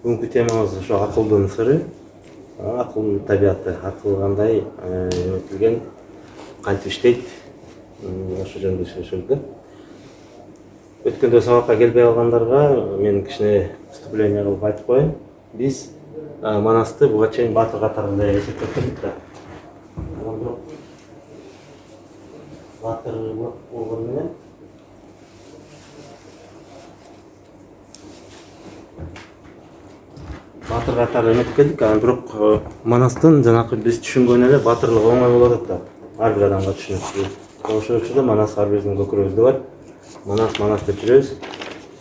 Бүгүнкү темабыз ошо акылдын сыры, акылдын табияты, акыл кандай эметилген, кантип иштейт, ошо жөнүндө сүйлөшөлүк да. Өткөндө сабакка келбей калгандарга мен кичине вступление кылып айтып коеюн. Биз Манасты буга чейин баатыр катарында эсептеп келдик да. Анан бирок баатыр болгону менен баатыр катары эметип келдик. Анан бирок Манастын жанакы биз түшүнгөн эле баатырлык оңой болот атат да. Ар бир адамга түшүнүктүү. Ошол үчүн Манас ар биздин көкүрөбүздө бар. Манас деп жүрөбүз.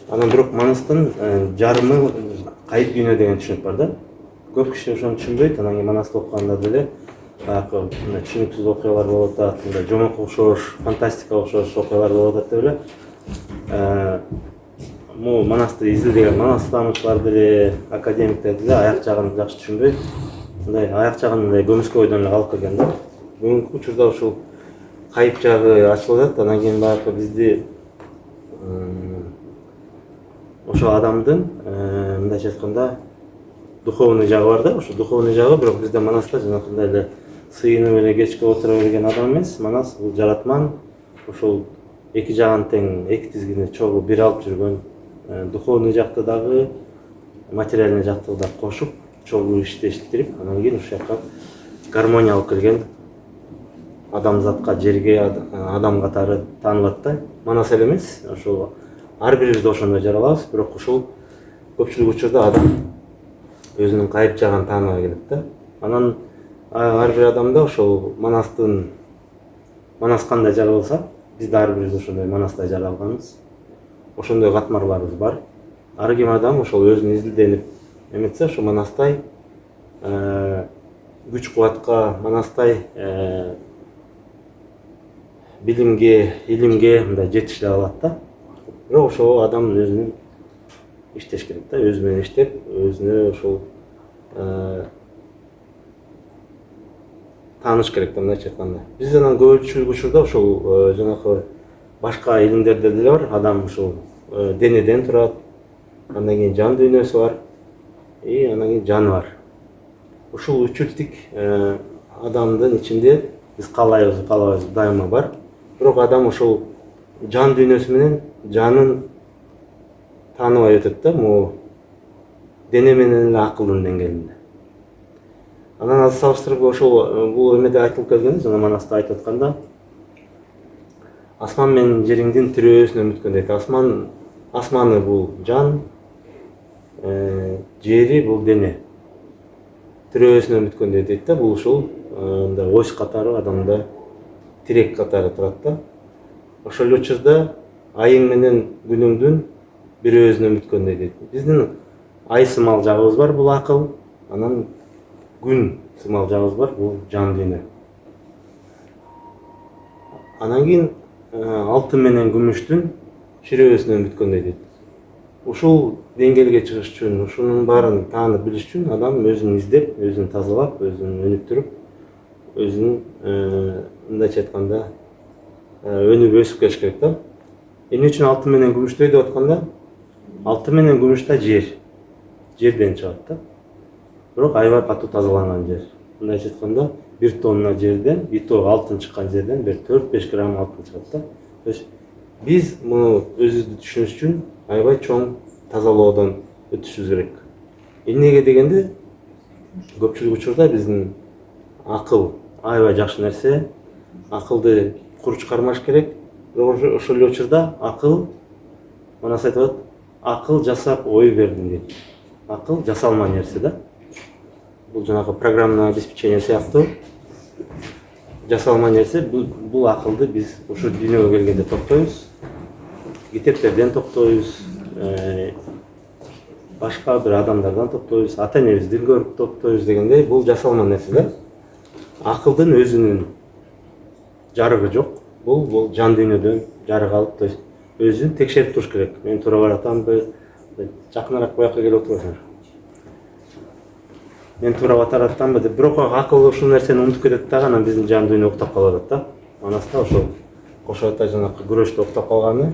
Анан бирок Манастын жарымы кайып дүйнө деген түшүнүк бар да. Көп киши ошону түшүнбөйт. Анан кийин Манасты окуганда деле баягы түшүнүксүз окуялар болуп атат, мындай жомок окшош, фантастика окшош окуялар болуп атат деп эле. Могу Манасты изилдеген манастануучулар деле, академиктер деле аяк жагын жакшы түшүнбөйт. Мындай аяк жагын мындай көмүскө ойдон эле калып келген да. Бүгүнкү учурда ушул кайып жагы ачылып атат. Анан кийин баягы бизди ошо адамдын мындайча айтканда духовный жагы бар да. Ошо духовный жагы бирок бизде Манаста жанакындай эле сыйынып эле кечке отура берген адам эмес. Манас бул жаратман, ошол эки жагын тең, эки тизгини чогуу бир алып жүргөн, духовный жакты дагы, материальный жакты да кошуп, чогуу иштештирип, анан кийин ушул жака гармония алып келген адамзатка, жерге адам катары таанылат да. Манас эле эмес, ошол ар бирибизди ошондой жаралабыз, бирок ушул көпчүлүк учурда адам өзүнүн кайып жагын тааныбай келет да. Анан ар бир адамда ошол Манас кандай жаралса, биз да ар бирибиз ошондой Манастай жаралганбыз. Ошондой катмарларыбыз бар. Ар ким адам ошол өзүн изилденип эметсе, ошо Манастай күч кубатка, Манастай билимге, илимге мындай жетише алат да. Бирок ошол адам өзүнүн иштеш керек да, өзү менен иштеп, өзүнө ошол тааныш керек да, мындайча айтканда. Биз анан көпчүлүк учурда ошол жанакы башка илимдерде деле бар. Адам ушул денеден турат, андан кийин жан дүйнөсү бар, андан кийин жаны бар. Ушул үч тип адамдын ичинде биз каалайбыз дайыма бар. Бирок адам ошол жан дүйнөсү менен жанын тааныбай өтөт да, могу дене менен эле акылдын деңгээлинде. Анан азыр салыштырып ошол бул эмеде айтылып келген, жана Манаста айтып атканда, асман менен жериңдин тирөөсүнөн бүткөн дейт. Асманы бул жан, жери бул дене. Тирөөсүнөн бүткөн дейт да. Бул ушул мындай ось катары адамда тирек катары турат да. Ошол эле учурда айың менен күнүңдүн бирөөсүнөн бүткөн дейт. Биздин ай сымал жагыбыз бар, бул акыл. Анан күн сымал жагыбыз бар, бул жан дүйнө. Анан кийин алтын менен күмүштүн ширөөсүнөн бүткөн дейт. Ушул деңгээлге чыгыш үчүн, ушунун баарын таанып билиш үчүн адам өзүн издеп, өзүн тазалап, өзүн өнүктүрүп, өзүн мындайча айтканда өнүгүп өсүп келиш керек да. Эмне үчүн алтын менен күмүштөй деп атканда, алтын менен күмүш да жерден чыгат да. Бирок аябай катуу тазаланган жер. Мындайча айтканда, 1 тонна жерден, 1 тонна алтын чыккан жерден 4-5 грамм алтын чыгат да. То есть биз муну өзүбүздү түшүнүш үчүн аябай чоң тазалоодон өтүшүбүз керек. Эмнеге дегенде, көпчүлүк учурда биздин акыл аябай жакшы нерсе, акылды кур чыгармаш керек. Бирок ошол эле учурда акыл, Манас айтып атат, акыл жасап ой бердим дейт. Акыл жасалма нерсе да. Бул жанагы программное обеспечение сыяктуу жасалма нерсе. Бул акылды биз ушу дүйнөгө келгенде токтойбуз, китептерден токтойбуз, башка бир адамдардан токтойбуз, ата энебизден көрүп токтойбуз дегендей, бул жасалма нерсе да. Акылдын өзүнүн жарыгы жок. Бул жан дүйнөдөн жарык алып, то есть өзүн текшерип туруш керек. Мен туура баратамбы? Жакыныраак буяка келип отурасыңар. Мен туура батараттамбы деп. Бирок акыл ушул нерсени унутуп кетет дагы, анан биздин жан дүйнө уктап калып атат да. Манаста ошол кошо айта жанакы күрөштө уктап калганы,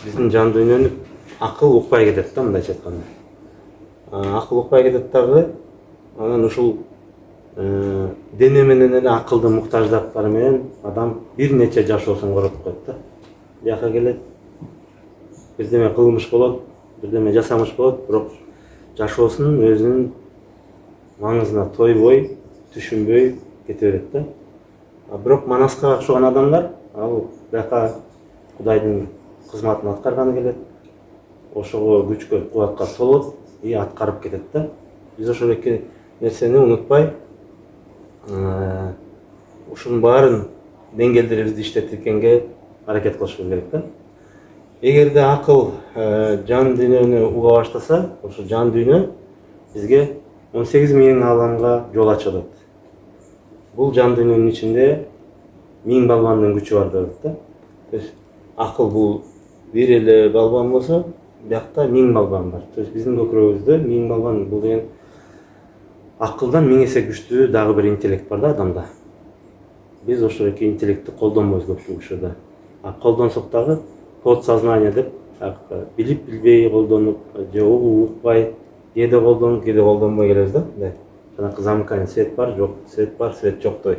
биздин жан дүйнөнү акыл укпай кетет да, мындайча айтканда. Акыл укпай кетет дагы. Анан ушул дене менен эле акылдын муктаждыктары менен адам бир нече жашоосун коротуп коет да. Бияка келет, бирдеме кылмыш болот, бирдеме жасамыш болот, бирок жашоосунун өзүнүн маңызына тойбой, түшүнбөй кете берет да. Бирок Манаска окшогон адамдар ал бияка Кудайдын кызматын аткарганы келет, ошого күчкө, кубатка толот и аткарып кетет да. Биз ошол эки нерсени унутпай, ушунун баарын деңгээлдерибизди иштеткенге аракет кылышыбыз керек да. Эгерде акыл жан дүйнөнү уга баштаса, ошо жан дүйнө бизге 18 миң ааламга жол ачылат. Бул жан дүйнөнүн ичинде 1000 балбандын күчү бар дейт да. То есть акыл бул бир эле балбан болсо, биякта 1000 балбан бар. То есть биздин көкүрөгүбүздө 1000 балбан, бул деген акылдан 1000 эсе күчтүү дагы бир интеллект бар да адамда. Биз ошол эки интеллектти колдонбойбуз көпчүлүк учурда. Колдонсок дагы подсознание деп, билип билбей колдонуп, же угуп укпай, кээде колдонуп, кээде колдонбой келебиз да. Жанакы замыкание, свет бар, жок, свет бар, свет жоктой.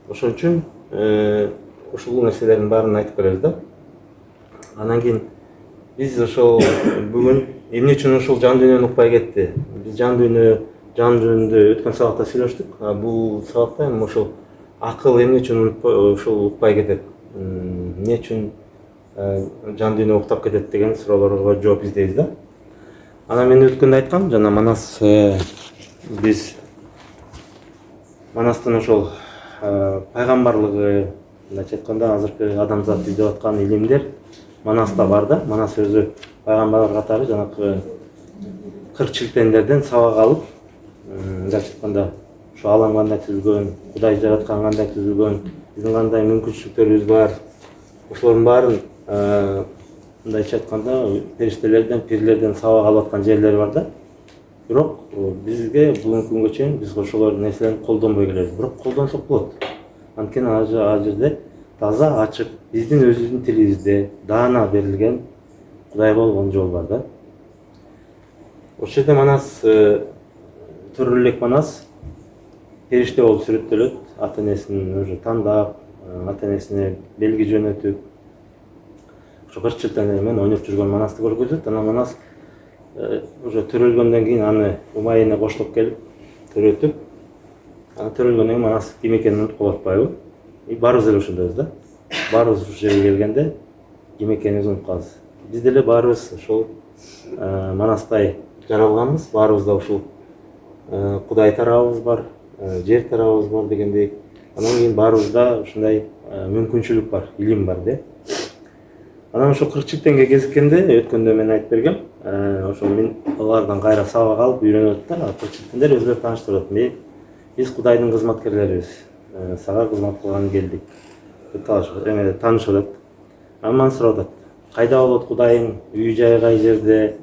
Ошон үчүн ушул нерселердин баарын айтып беребиз да. Анан кийин биз ошол бүгүн эмне үчүн ушул жан дүйнөнү укпай кетти? Биз жан дүйнө, жан жөнүндө өткөн сабакта сүйлөштүк. Бул сабакта эми ошол акыл эмне үчүн ушул укпай кетет? Эмне үчүн жан дүйнө уктап кетет деген суроолорго жооп издейбиз да. Анан мен өткөндө айткам, жана Манас биз Манастын ошол пайгамбарлыгы, мындайча айтканда азыркы адамзат издеп аткан илимдер Манаста бар да. Манас өзү пайгамбарлар катары жанакы кыр чилтендерден сабак алып, мындайча айтканда ошо алам кандай түзүлгөн, Кудай жараткан кандай түзүлгөн, биздин кандай мүмкүнчүлүктөрүбүз бар, ошолордун баарын мындайча айтканда периштелерден, пирлерден сабак алып аткан жерлери бар да. Бирок бизге бүгүнкү күнгө чейин биз ошолор нерселерди колдонбой келебиз. Бирок колдонсок болот. Анткени ал жерде таза, ачык, биздин өзүбүздүн тилибизде даана берилген Кудай болгон жол бар да. Ошол жерде Манас, төрөлү элек Манас периште болуп сүрөттөлөт, ата энесин уже тандап, ата энесине белги жөнөтүп, ошо кыр чилтендер менен ойноп жүргөн Манасты көргөзөт. Анан Манас уже төрөлгөндөн кийин аны умайына коштоп келип төрөтүп, анан төрөлгөндөн кийин Манас ким экенин унутуп калып атпайбы? Баарыбыз эле ошондойбуз да. Баарыбыз ушул жерге келгенде ким экенибизди унутуп калабыз. Биз деле баарыбыз ошол Манастай жаралганбыз, баарыбызда ушул Кудай тарабыбыз бар, жер тарабыбыз бар дегендей. Анан кийин баарыбызда ушундай мүмкүнчүлүк бар, илим бар да. Анан ошо кыр чилтенге кезиккенде өткөндө мен айтып бергем, ошо мен алардан кайра сабак алып үйрөнөт да. Кыр чилтендер өзүлөрү тааныштырат. Биз Кудайдын кызматкерлерибиз, сага кызмат кылганы келдик деп таанышып атат. Анан сурап атат, кайда болот Кудайың, үй жай кай жерде,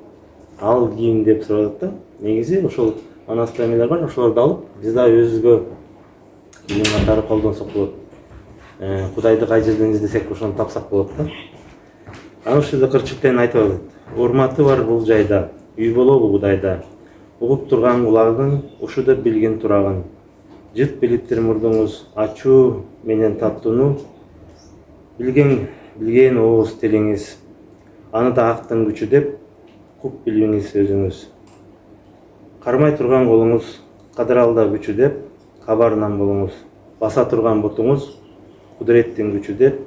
ал ким деп сурап атат да. Негизи ошол Манаста эмелер бар, ошолорду алып биз дагы өзүбүзгө илим катары колдонсок болот. Кудайды кай жерден издесек ошону тапсак болот да. Анан ушул жерде кыр чилтен айтып атат. Урматы бар бул жайда, үй болобу Кудайда. Угуп турган кулагың, ушу деп билген турагын. Жыт билиптир мурдуңуз, ачуу менен таттууну. Билген ооз тилиңиз. Аны да актын күчү деп куп билиңиз өзүңүз. Кармай турган колуңуз, кадыралда күчү деп кабарынан болуңуз. Баса турган бутуңуз, кудуреттин күчү деп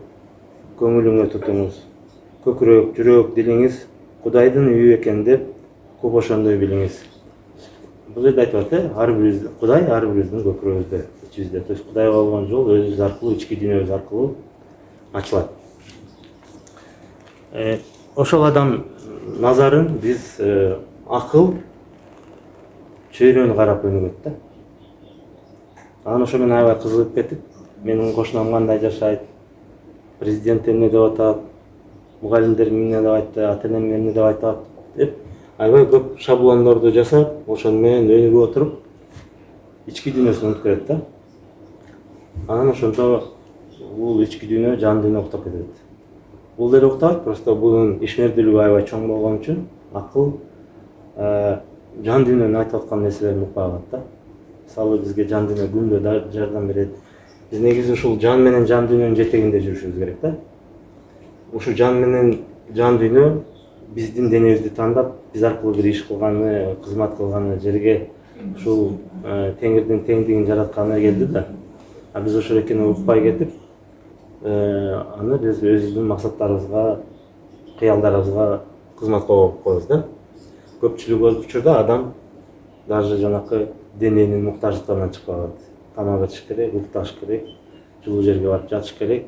көңүлүңө тутуңуз. Көкүрөк, жүрөк, дилиңиз Кудайдын үйү экен деп куп ошондой билиңиз. Бул жерде айтып атат, ар бирибиз Кудай ар бирибиздин көкүрөгүбүздө, ичибизде. То есть Кудайга болгон жол өзүбүз аркылуу, ички дүйнөбүз аркылуу ачылат. Ошол адам назарын биз акыл чөйрөнү карап өнүгөт да. Анан ошо менен аябай кызыгып кетип, менин кошунам кандай жашайт, президент эмне деп атат, мугалимдер эмне деп айтты, ата энем эмне деп айтат деп аябай көп шаблондорду жасап, ошону менен өнүгүп отуруп, ички дүйнөсүн унутуп кетет да. Анан ошондо бул ички дүйнө, жан дүйнө уктап кетет. бул деле уктабайт, просто bunun ишмердүүлүгү аябай чоң болгон үчүн акыл жан дүйнөнүн айтып аткан нерселерин укпай калат да. Мисалы бизге жан дүйнө күндө жардам берет. Биз негизи ушул жан менен жан дүйнөнүн жетегинде жүрүшүбүз керек да. Ушу жан менен жан дүйнө биздин денебизди тандап, биз аркылуу бир иш кылганы, кызмат кылганы, жерге ушул теңирдин теңдигин жаратканы келди да. А биз ошол экенин укпай кетип, аны биз өзүбүздүн максаттарыбызга, кыялдарыбызга кызмат кылып коебуз да. Көпчүлүк учурда адам даже жанакы дененин муктаждыктарынан чыкпай калат. Тамак ичиш керек, укташ керек, жылуу жерге барып жатыш керек.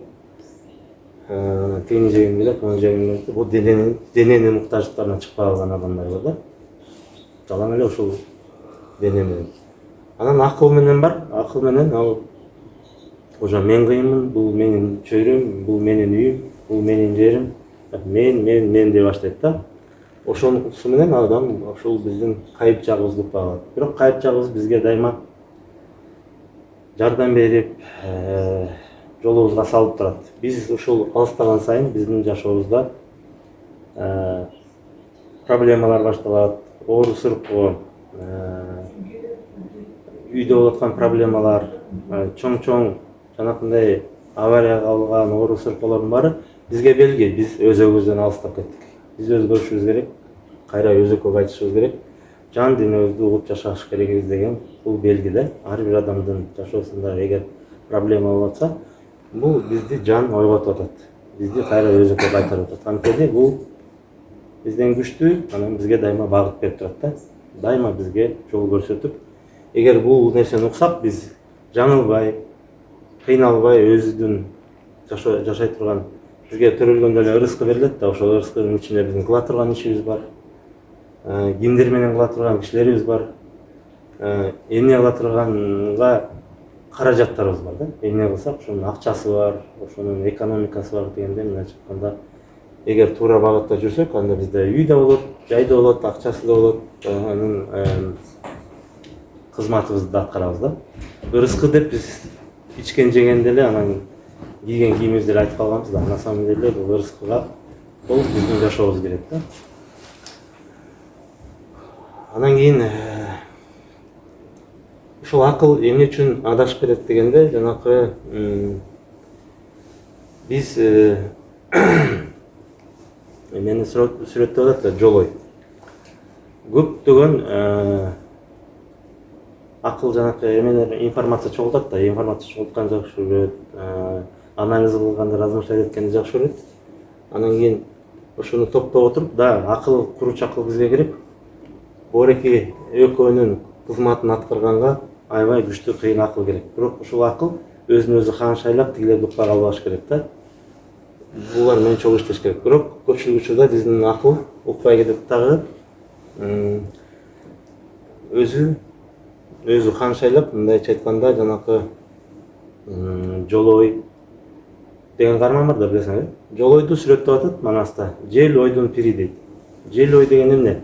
Тигини жегим келет, муну жегим келет. Бул дененин муктаждыктарынан чыкпай калган адамдар бар да. Жалаң эле ушул дене менен. Анан акыл менен бар. Акыл менен ал уже мен кыйынмын, бул менин чөйрөм, бул менин үйүм, бул менин жерим. Мен деп баштайт да. Ошонусу менен адам ошол биздин кайып жагыбызды укпай калат. Бирок кайып жагыбыз бизге дайыма жардам берип, жолубузга салып турат. Биз ушул алыстаган сайын биздин жашообузда проблемалар башталат, оору-сыркоо, үйдө болуп аткан проблемалар, чоң жанакындай авария калган оору-сыркоолордун баары бизге белги. Биз өзөгүбүздөн алыстап кеттик. Биз өзгөрүшүбүз керек, кайра өзөккө кайтышыбыз керек, жан дүйнөбүздү угуп жашаш керекбиз деген бул белги да. Ар бир адамдын жашоосунда эгер проблема болуп атса, бул бизди жан ойготуп атат, бизди кайра өзөккө кайтарып атат. Анткени бул бизден күчтүү, анан бизге дайыма багыт берип турат да. Дайыма бизге жол көрсөтүп, эгер бул нерсени уксак, биз жаңылбай, кыйналбай өзүбүздүн жашай турган, бизге төрөлгөндө эле ырыскы берилет да, ошол ырыскынын ичинде биздин кыла турган ишибиз бар, кимдер менен кыла турган кишилерибиз бар, эмне кыла турганга каражаттарыбыз бар да. Эмне кылсак, ошонун акчасы бар, ошонун экономикасы бар дегенде, мындайча айтканда, эгер туура багытта жүрсөк, анда бизде үй да болот, жай да болот, акчасы да болот, анын кызматыбызды да аткарабыз да. Ырыскы деп биз ичкен жегенде эле, анан кийген кийимибизди эле айтып калганбыз да. На самом деле бул ырыскыга толук биздин жашообуз кирет да. Анан кийин ушул акыл эмне үчүн адашып берет дегенде, жанакы биз мени сүрөттөп атат да, жолой. Көптөгөн акыл жанакы эмелер, информация чогултат да, информация чогултканды жакшы көрөт, анализ кылганды, размышлять эткенди жакшы көрөт. Анан кийин ошону топтоп отуруп, да, акыл, курууч акыл бизге керек. Бореки экөөнүн кызматын аткарганга аябай күчтүү, кыйын акыл керек. Бирок ушул акыл өзүн өзү хааншайлап, тигилерди укпай калбаш керек да. Булар менен чогуу иштеш керек. Бирок көпчүлүк учурда биздин акыл укпай кетет дагы, өзү хааншайлап, мындайча айтканда, жанакы Жолой деген каарман бар да, билесиңер. Жолойду сүрөттөп атат Манаста. Жел ойдун пири дейт. Жел ой деген эмне?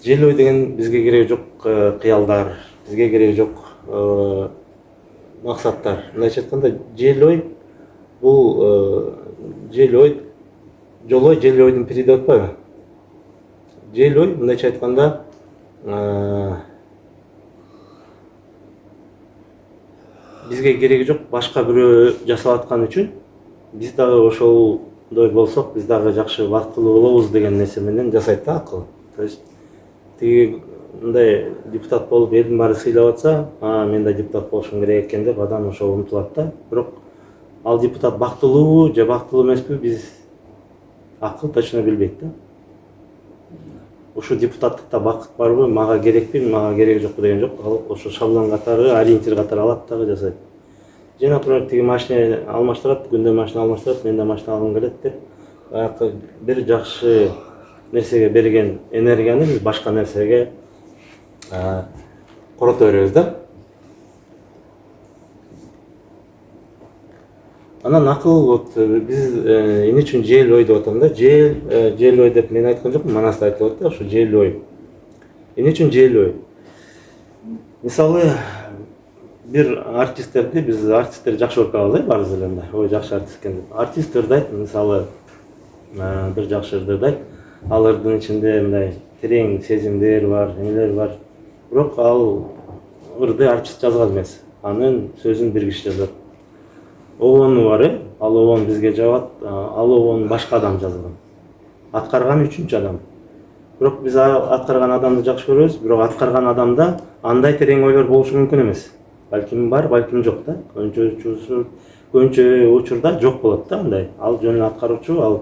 Жел ой деген бизге кереги жок кыялдар, бизге кереги жок максаттар. Мындайча айтканда, жел ой бул жел ой, жолой жел ойдун пири деп атпайбы? Жел ой, мындайча айтканда, бизге кереги жок, башка бирөө жасап аткан үчүн биз дагы ошолдой болсок, биз дагы жакшы бактылуу болобуз деген нерсе менен жасайт да акыл. То есть тиги мындай депутат болуп элдин баары сыйлап атса, мен да депутат болушум керек экен деп адам ошого умтулат да. Бирок ал депутат бактылуубу же бактылуу эмеспи, биз акыл точно билбейт да. Ушу депутаттыкта бакыт барбы, мага керекпи, мага кереги жокпу деген жок. Ал ошо шаблон катары, ориентир катары алат дагы жасайт. Же, например, тиги машина алмаштырат, күндө машина алмаштырат, мен да машина алгым келет деп, баягы бир жакшы нерсеге берген энергияны биз башка нерсеге корото беребиз да. Анан акыл, вот биз эмне үчүн жел ой деп атам да. Жел ой деп мен айткан жокмун, Манаста айтылат да, ошо жел ой. Эмне үчүн жел ой? Мисалы, бир артисттерди биз артисттер жакшы көрүп калабыз баарыбыз эле мындай ой жакшы артист экен деп. Артист ырдайт мисалы бир жакшы ырдайт. Ал ырдын ичинде мындай терең сезимдер бар, эмелер бар. Бирок ал ырды артист жазган эмес. Анын сөзүн бир киши жазат. Обону бар, ал обон бизге жабат. Ал обону башка адам жазган. Аткарган үчүнчү адам. Бирок биз аткарган адамды жакшы көрөбүз, бирок аткарган адамда андай терең ойлор болушу мүмкүн эмес. Балким бар, балким жок да. Көбүнчө учурда жок болот да андай. Ал жөн эле аткаруучу, ал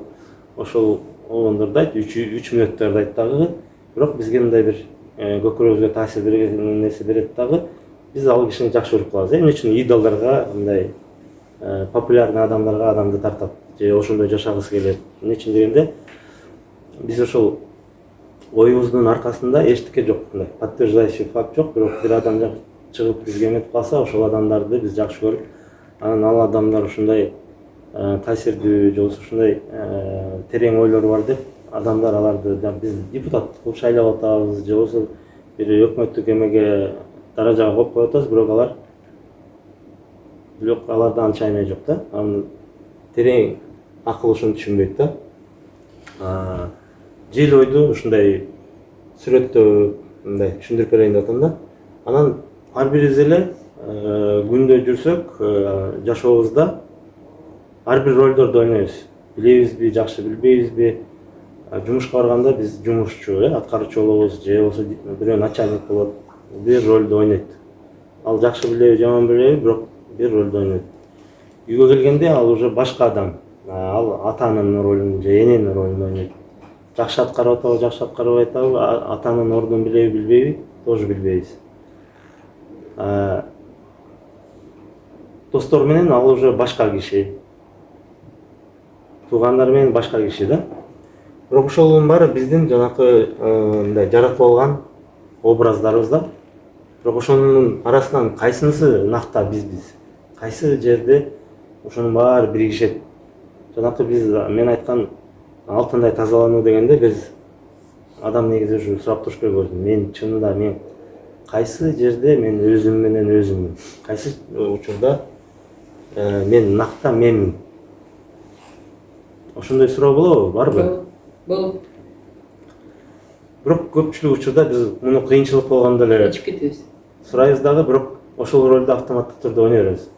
ошол обонду ырдайт, 3 мүнөттө ырдайт дагы. Бирок бизге мындай бир көкүрөгүбүзгө таасир берген нерсе берет дагы. Биз ал кишини жакшы көрүп калабыз. Эмне үчүн идолдорго мындай популярный адамдарга адамды тартат, же ошондой жашагысы келет. Эмне үчүн дегенде, биз ошол оюбуздун аркасында эчтеке жок, мындай подтверждающий факт жок, бирок бир адам чыгып бизге эметип калса, ошол адамдарды биз жакшы көрүп, анан ал адамдар ушундай таасирдүү, же болбосо ушундай терең ойлору бар деп адамдар аларды биз депутат кылып шайлап атабыз, же болбосо бир өкмөттүк эмеге даражага коюп коюп атабыз, бирок аларда анча эме жок да. Анын терең акыл ушуну түшүнбөйт да. Жел ойду ушундай сүрөттөп мындай түшүндүрүп берейин деп атам да. Анан ар бирибиз эле күндө жүрсөк, жашообузда ар бир ролдорду ойнойбуз. Билебизби, жакшы билбейбизби? Жумушка барганда биз жумушчу, аткаруучу болобуз, же болбосо бирөө начальник болот, бир ролду ойнойт. Ал жакшы билеби, жаман билеби, бирок бир ролду ойнойт. Үйгө келгенде ал уже башка адам. Ал атанын ролун же эненин ролун ойнойт. Жакшы аткарып атабы, жакшы аткарбай атабы, атанын ордун билеби, билбейби, тоже билбейбиз. Достор менен ал уже башка киши. Туугандар менен башка киши да. Бирок ошолордун баары биздин жанакы мындай жаратып алган образдарыбыз да. Бирок ошонун арасынан кайсынысы накта бизбиз? Кайсы жерде ошонун баары биригишет? Жанакы мен айткан алтындай тазалануу дегенде биз адам негизи ушу сурап туруш керек өзүн. Мен чынында мен кайсы жерде мен өзүм менен өзүммүн? Кайсы учурда мен накта менмин? Ошондой суроо болобу, барбы? Болот. Бирок көпчүлүк учурда биз муну кыйынчылык болгондо эле Ичип кетебиз. сурайбыз дагы, бирок ошол ролду автоматтык түрдө ойной беребиз.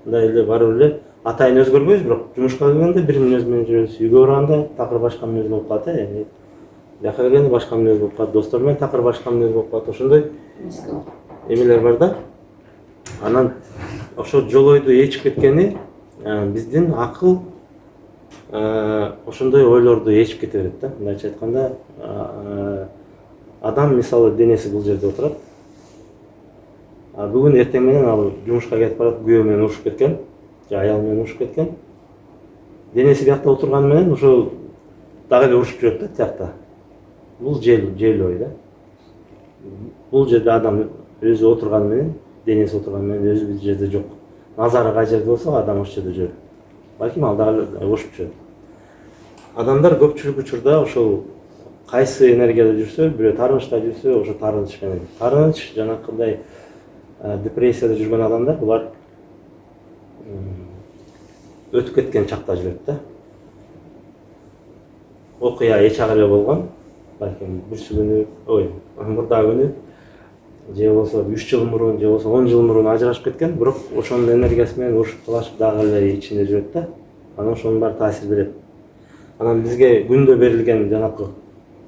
Мындай эле барып эле атайын өзгөрбөйбүз, бирок жумушка келгенде бир мүнөз менен жүрөбүз. Үйгө барганда такыр башка мүнөз болуп калат, Бияка келгенде башка мүнөз болуп калат, достор менен такыр башка мүнөз болуп калат. Ошондой эмелер бар да. Анан ошо жол ойду ээчип кеткени биздин акыл ошондой ойлорду ээчип кете берет да. Мындайча айтканда, адам мисалы денеси бул жерде отурат. Бүгүн эртең менен ал жумушка кетип барат, күйөө менен урушуп кеткен, же аял менен урушуп кеткен. Денеси биякта отурганы менен ошо дагы эле урушуп жүрөт да тиякта. Бул жел ой да. Бул жерде адам өзү отурганы менен, денеси отурганы менен өзү бул жерде жок. Назары кай жерде болсо адам ошол жерде жүрөт. Балким ал дагы урушуп жүрөт. Адамдар көпчүлүк учурда ошол кайсы энергияда жүрсө, бирөө таарынычта жүрсө, ошо таарыныч менен. Таарыныч жанакындай депрессияда жүргөн адамдар, булар өтүп кеткен чакта жүрөт да. Окуя эч эле болгон, балким бүрсү күнү, мурдагы күнү, же болбосо 3 жыл мурун, же болбосо 10 жыл мурун ажырашып кеткен, бирок ошонун энергиясы менен урушуп талашып дагы эле ичинде жүрөт да. Анан ошонун баары таасир берет. Анан бизге күндө берилген жанакы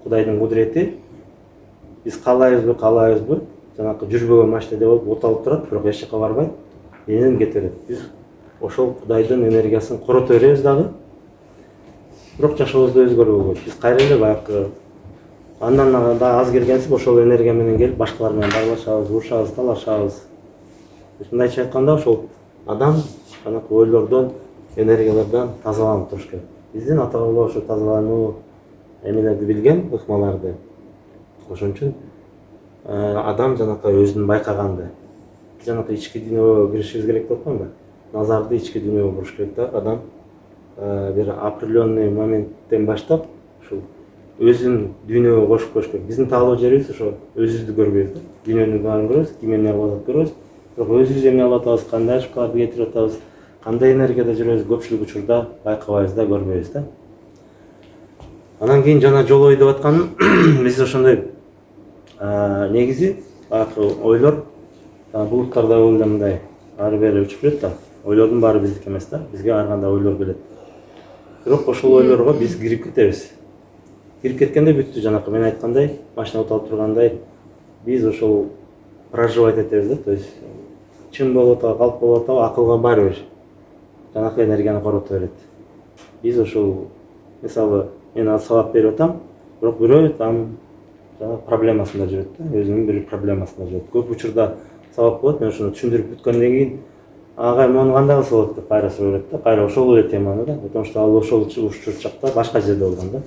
Кудайдын кудурети, биз каалайбызбы, жанакы жүрбөгөн машинеде болуп оталып турат, бирок эч жака барбайт, энен кете берет. Биз ошол Кудайдын энергиясын корото беребиз дагы, бирок жашообузду өзгөрбөйбүз. Биз кайра эле баягы андан да аз келгенсип ошол энергия менен келип башкалар менен барлашабыз, урушабыз, талашабыз. Мындайча айтканда, ошол адам жанакы ойлордон, энергиялардан тазаланып туруш керек. Биздин ата баба ошо тазалануу эмелерди билген, ыкмаларды. Ошон үчүн адам жанакы өзүн байкаганды, жанакы ички дүйнөгө киришибиз керек деп атпаймынбы? Назарды ички дүйнөгө буруш керек да. Адам бир определенный моменттен баштап ушул өзүн дүйнөгө кошуп көрүш керек. Биздин таалуу жерибиз ошо өзүбүздү көрбөйбүз да. Дүйнөнүн баарын көрөбүз, ким эмне кылып атат көрөбүз. бирок өзүбүз эмне кылып атабыз, кандай ошкуларды кетирип атабыз, кандай энергияда жүрөбүз, көпчүлүк учурда байкабайбыз да, көрбөйбүз да. Анан кийин жана жол ой деп атканым биз ошондой негизи баягы ойлор булуттарда эле мындай ары бери учуп жүрөт да. Ойлордун баары биздики эмес да. Бизге ар кандай ойлор келет. Бирок ошол ойлорго биз кирип кетебиз. Кирип кеткенде бүттү, жанакы мен айткандай, машина оталып тургандай биз ошол проживать этебиз да. То есть чын болуп атабы, калп болуп атабы, акылга баары бир жанакы энергияны корото берет. Биз ошол мисалы мен азыр сабак берип атам, бирок бирөө там жана проблемасында жүрөт да, өзүнүн бир проблемасында жүрөт. Көп учурда сабак болот, мен ошону түшүндүрүп бүткөндөн кийин агай мону кандай кылса болот деп кайра сурап берет да, кайра ошол эле теманы да, потому что ал ошол чакта башка жерде болгон да.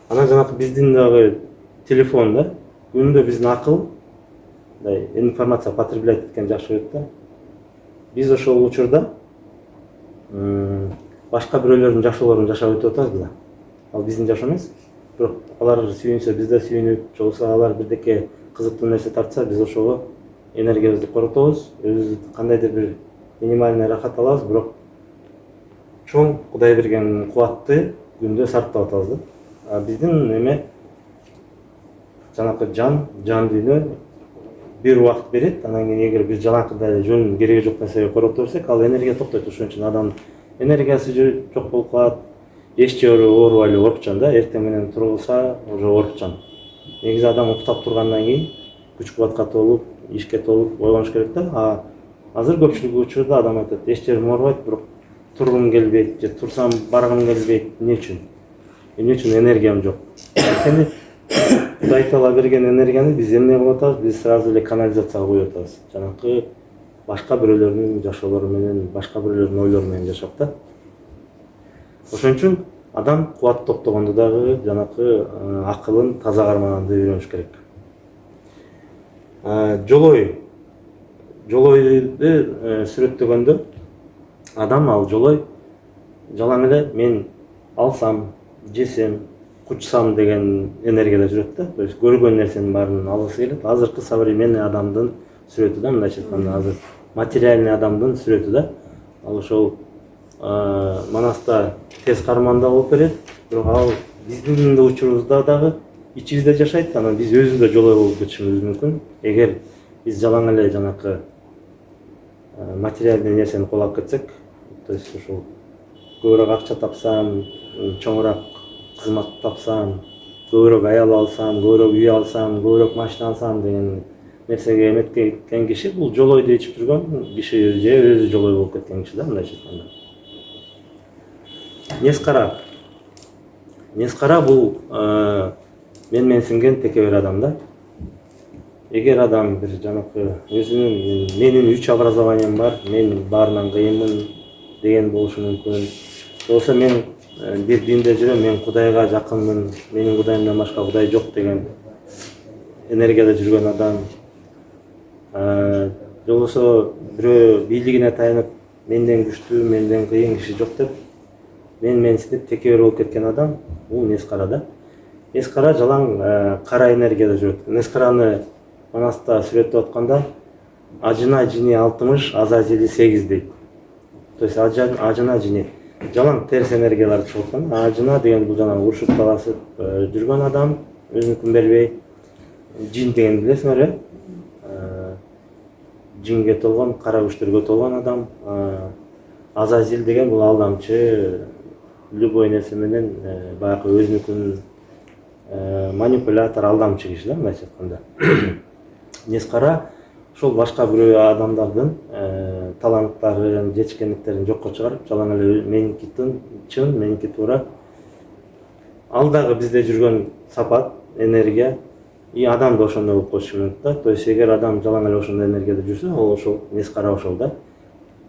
Анан жанакы биздин дагы телефон да, күндө биздин акыл мындай информация потреблять эткен жакшы көрөт да. Биз ошол учурда башка бирөөлөрдүн жашоолорун жашап өтүп атабыз да. Ал биздин жашоо эмес, бирок алар сүйүнсө биз да сүйүнүп, же болбосо алар бирдеке кызыктуу нерсе тартса биз ошого энергиябызды коротобуз, өзүбүздү кандайдыр бир минимальный рахат алабыз, бирок чоң Кудай берген кубатты күндө сарптап атабыз да. Биздин эме жанакы жан дүйнө бир убакыт берет, анан кийин эгер биз жалаңкыдай жөн кереги жок нерсеге корото берсек, ал энергия токтойт. Ошон үчүн адамдын энергиясы жок болуп калат, эч жери оорубай эле оорукчан да, эртең менен турулса уже оорукчан. Негизи адам уктап тургандан кийин күч кубатка толуп, ишке толуп ойлонуш керек да. Азыр көпчүлүк учурда адам айтат, эч жерим оорубайт, бирок тургум келбейт, же турсам баргым келбейт. Эмне үчүн? Эмне үчүн энергиям жок? Анткени Кудай Таала берген энергияны биз эмне кылып атабыз? Биз сразу эле канализацияга куюп атабыз. Жанакы башка бирөөлөрдүн жашоолору менен, башка бирөөлөрдүн ойлору менен жашап да. Ошон үчүн адам кубат токтогондо дагы жанакы акылын таза кармаганды үйрөнүш керек. Жолойду сүрөттөгөндө адам ал жолой жалаң эле мен алсам, жесем, кучсам деген энергияда жүрөт да. То есть көргөн нерсенин баарын алгысы келет. Азыркы современный адамдын сүрөтү да, мындайча айтканда азыр материальный адамдын сүрөтү да. Ал ошол Манаста терс карманда болуп берет, бирок ал биздин да учурубузда дагы ичибизде жашайт. Анан биз өзүбүз да жолой болуп кетишибиз мүмкүн. Эгер биз жалаң эле жанакы материальный нерсени колдоп кетсек, то есть ошол көбүрөөк акча тапсам, чоңураак кызмат тапсам, көбүрөөк аял алсам, көбүрөөк үй алсам, көбүрөөк машина алсам деген нерсеге эметкен киши бул жолойду ичип жүргөн киши же өзү жолой болуп кеткен киши да, мындайча айтканда. Нескара бул менсинген текебер адам да. Эгер адам бир жанакы өзүнүн менин 3 образованием бар, мен баарынан кыйынмын деген болушу мүмкүн. Болсо мен бир динде жүрөм, мен Кудайга жакынмын, менин Кудайымдан башка Кудай жок деген энергияда жүргөн адам. Же болбосо бирөө бийлигине таянып, менден күчтүү, менден кыйын киши жок деп менсинип текебер болуп кеткен адам, бул нескара да. Нескара жалаң кара энергияда жүрөт. Нескараны Манаста сүрөттөп атканда ажына жини 60, азазили 8 дейт. То есть ажына жини жалаң терс энергиялар чыгып аткан. Ажына деген бул жана урушуп талашып жүргөн адам, өзүнүкүн бербей. Жин деген билесиңер э? Жинге толгон, кара күчтөргө толгон адам. Азазил деген бул алдамчы, любой нерсе менен баягы өзүнүкүн манипулятор, алдамчы киши да, мындайча айтканда. Нескара ошол башка бирөө адамдардын таланттарын, жетишкендиктерин жокко чыгарып, жалаң эле меники чын, меники туура. Ал дагы бизде жүргөн сапат, энергия, и адам да ошондой болуп калышы мүмкүн да. То есть эгер адам жалаң эле ошондой энергияда жүрсө, ал ошол нескара ошол да.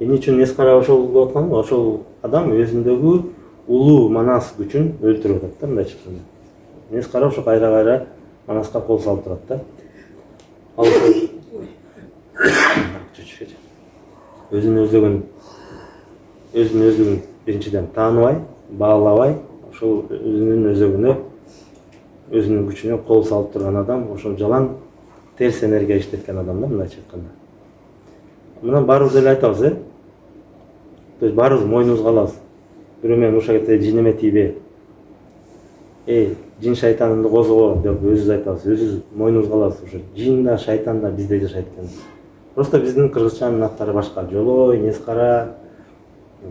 Эмне үчүн нескара ошол деп атканым? Ошол адам өзүндөгү улуу манас күчүн өлтүрүп атат да, мындайча айтканда. Нескара ошо кайра манаска кол салып турат да. Ал өзүнүн өзүлүгүн биринчиден тааныбай, баалабай, ошол өзүнүн өзөгүнө, өзүнүн күчүнө кол салып турган адам, ошол жалаң терс энергия иштеткен адам да, мындайча айтканда. мына баарыбыз эле айтабыз, то есть баарыбыз мойнубузга алабыз. Бирөө менен уруша кетсе жин тийбе, жин шайтанымды козго деп өзүбүз айтабыз, өзүбүз мойнубузга алабыз. Ошо жин да шайтан да бизде жашайт экен. Просто биздин кыргызчанын аттары башка. Жолой, Нескара,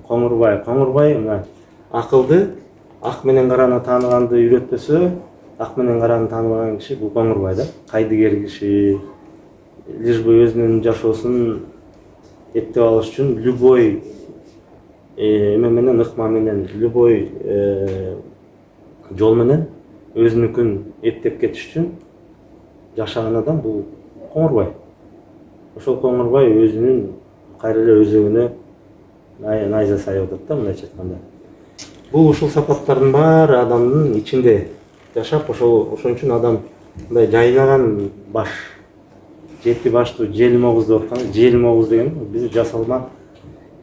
Коңурбай. Коңурбай мына акылды, ак менен караны тааныганды үйрөтпөсө, ак менен караны тааныбаган киши бул Коңурбай да. Кайдыгер киши, лишь бы өзүнүн жашоосун эптеп алыш үчүн любой эме менен, ыкма менен, любой жол менен өзүнүкүн эптеп кетиш үчүн жашаган адам бул Коңурбай. Ошол Коңурбай өзүнүн кайра эле өзөгүнө найза сайып атат да, мындайча айтканда. Бул ушул сапаттардын баары адамдын ичинде жашап, ошол үчүн адам мындай жайнаган баш, жети баштуу желмогуз деп аткан. Желмогуз деген биз жасалма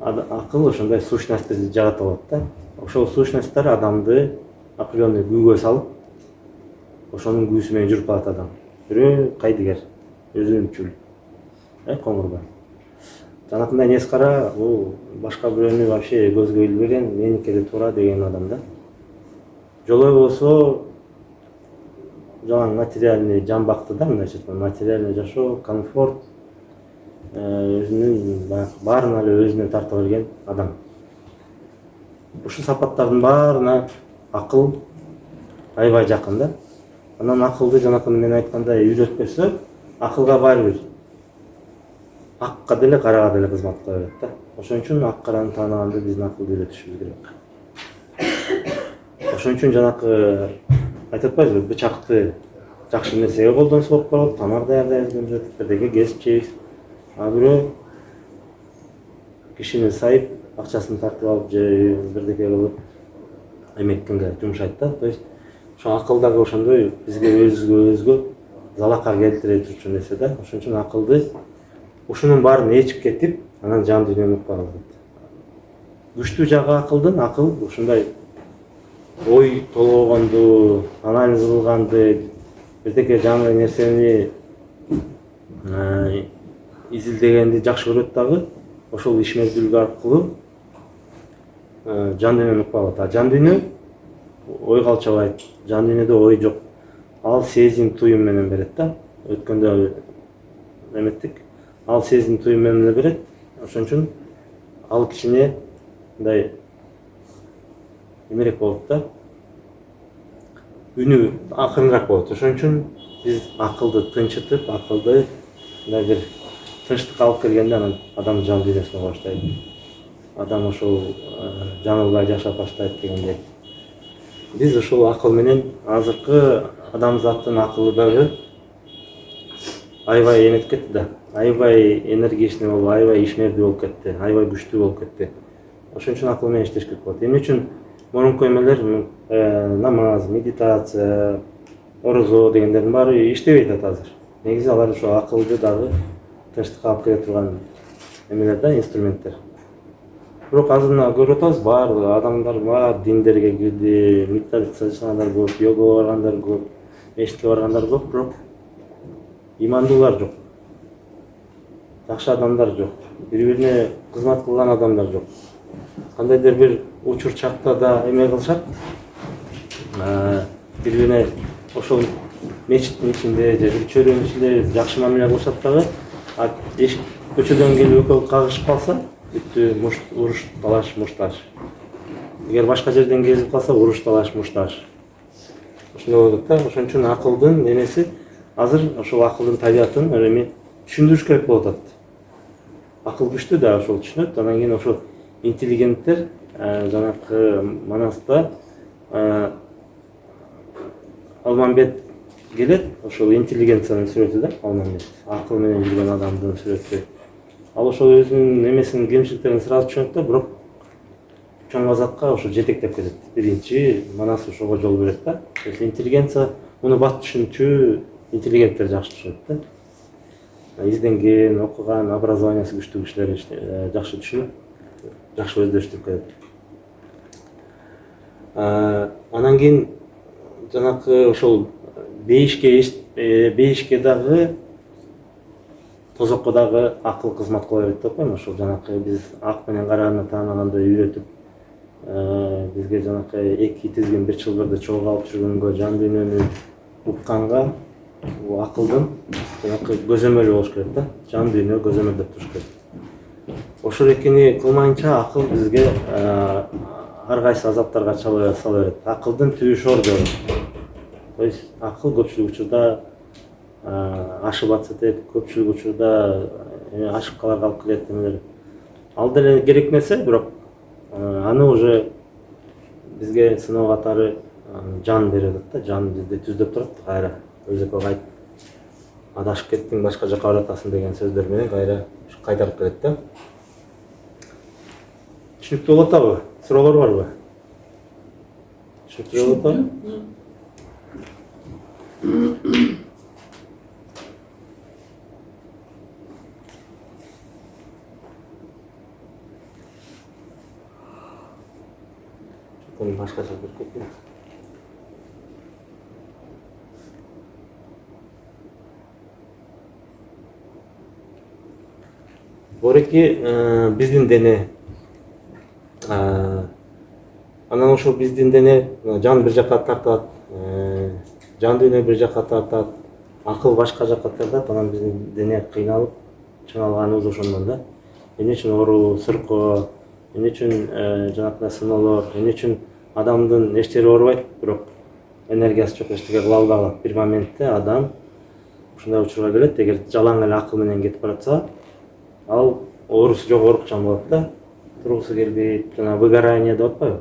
акыл ошондой сущностьтерди жарата алат да. Ошол сущностьтер адамды определенный күүгө салып, ошонун күүсү менен жүрүп калат адам. Бирөө кайдыгер, өзүнчүл, Коңурбай. Жанакындай Нескара бул башка бирөөнү вообще көзгө илбеген, меники эле туура деген адам да. Жолой болсо жалаң материальный жамбакты да, мындайча айтканда, материальный жашоо, комфорт, өзүнүн баарына эле өзүнө тарта берген адам. Ушул сапаттардын баарына акыл аябай жакын да. Анан акылды жанакын мен айткандай үйрөтпөсө, акылга баары акка деле карага деле кызмат кыла берет да. Ошон үчүн ак караны тааныганды биздин акылды үйрөтүшүбүз керек. Ошон үчүн жанакы айтып атпайбызбы, бычакты жакшы нерсеге колдонсо болуп калат, тамак даярдайбыз деп жатып, бирдеке кесип жейбиз. А бирөө кишини сайып, акчасын тартып алып же бирдеке кылып эмеккенге жумшайт да. То есть ошо акыл дагы ошондой бизге өзгө залакар келтире турчу нерсе да. Ошон үчүн акылды ушунун баарын ээчип кетип, анан жан дүйнөнү укпай калат. Күчтүү жагы акылдын, акыл ушундай ой толгогонду, анализ кылганды, бирдеке жаңы нерсени изилдегенди жакшы көрөт дагы. Ошол ишмердүүлүк аркылуу жан дүйнөнү укпай калат. А жан дүйнө ойго алчабайт, жан дүйнөдө ой жок. Ал сезим, туюм менен берет да. Өткөндө эметтик. Ал сезим, туюм менен эле берет. Ошон үчүн ал кичине мындай эмерек болот да. Үнү акырыныраак болот. Ошон үчүн биз акылды тынчытып, акылды мындай бир тынчтыкка алып келгенде анан адам жан дүйнөсүнө баштайт. Адам ошол жаңылбай жашап баштайт дегендей. Биз ушул акыл менен азыркы адамзаттын акылы дагы аябай эметип кетти да. Аябай энергичный болуп, аябай ишмердүү болуп кетти, аябай күчтүү болуп кетти. Ошон үчүн акыл менен иштеш керек болот. Эмне үчүн мурунку эмелер намаз, медитация, орозо дегендердин баары иштебей атат азыр. Негизи алар ошо акылды дагы тынчтыкка алып келе турган эмелер да, инструменттер. Бирок азыр мына көрүп атабыз, баардык адамдар баары диндерге кирди, медитация жасагандар көп, йогага баргандар көп, мечитке баргандар көп, бирок имандуулар жок. Жакшы адамдар жок. Бири-бирине кызмат кылган адамдар жок. Кандайдыр бир учур чакта да эме кылышат. Бири-бирине ошол мечиттин ичинде же бир чөйрөнүн ичинде жакшы мамиле кылышат дагы. А көчөдөн келип экөө кагышып калса, бүттү уруш, талаш, мушташ. Эгер башка жерден келип калса, уруш, талаш, мушташ. Ошондой болот да. Ошон үчүн акылдын эмеси азыр ошол акылдын табиятын эми түшүндүрүш керек болуп атат. Акыл күчтүү да ошол түшүнөт. Анан кийин ошол интеллигенттер жанакы Манаста Алмамбет келет, ошол интеллигенциянын сүрөтү да, Алмамбет. Акыл менен жүргөн адамдын сүрөтү. Ал ошол өзүнүн эмесинин кемчиликтерин сразу түшүнөт да, бирок чоң азатка ошо жетектеп кетет. Биринчи Манас ошого жол берет да. То есть интеллигенция муну бат түшүнчү интеллигенттер жакшы түшүнөт да. Изденген, окуган, образованиясы күчтүү кишилер жакшы түшүнөт, жакшы өздөштүрүп кетет. Анан кийин жанакы ошол бейишке дагы тозокко дагы акыл кызмат кыла берет деп атпайбы? Ошол жанакы биз ак менен караны таанагандай үйрөтүп, бизге жанакы эки тизген бир чылбырды чолго алып жүргөнгө, жан дүйнөнү укканга бул акылдын жанакы көзөмөлү болуш керек да. Жан дүйнө көзөмөлдөп туруш керек. Ошол экини кылмайынча акыл бизге ар кайсы азаптарга чала берет. Акылдын түбү ор жолу. То есть акыл көпчүлүк учурда ашып атат, көпчүлүк учурда ашып каларга алып келет эмелер. Ал деле керек нерсе, бирок аны уже бизге сыноо катары жан берет да, жан бизди түздөп турат кайра. Өзүкө кайт адашып кеттиң, башка жака баратасың деген сөздөр менен кайра кайтарып берет да. Түшүнүктүү болуп атабы? Суроолор барбы? Түшүнүктүү болуп атабы? Башкача көрүп кетти. Бореки биздин дене, анан ошол биздин дене жан бир жака тартат, жан дүйнө бир жака тартат, акыл башка жака тартат, анан биздин дене кыйналып чыңалганыбыз ошондон да. Эмне үчүн оору, сыркоо, эмне үчүн жанакы сыноолор, эмне үчүн адамдын эчтери оорубайт, бирок энергиясы жок, эчтеке кыла албаган. Бир моментте адам ушундай учурга келет, эгер жалаң эле акыл менен кетип баратса, ал оорусу жок оорукчан болот да. Тургусу келбейт, жана выгорание деп атпайбы?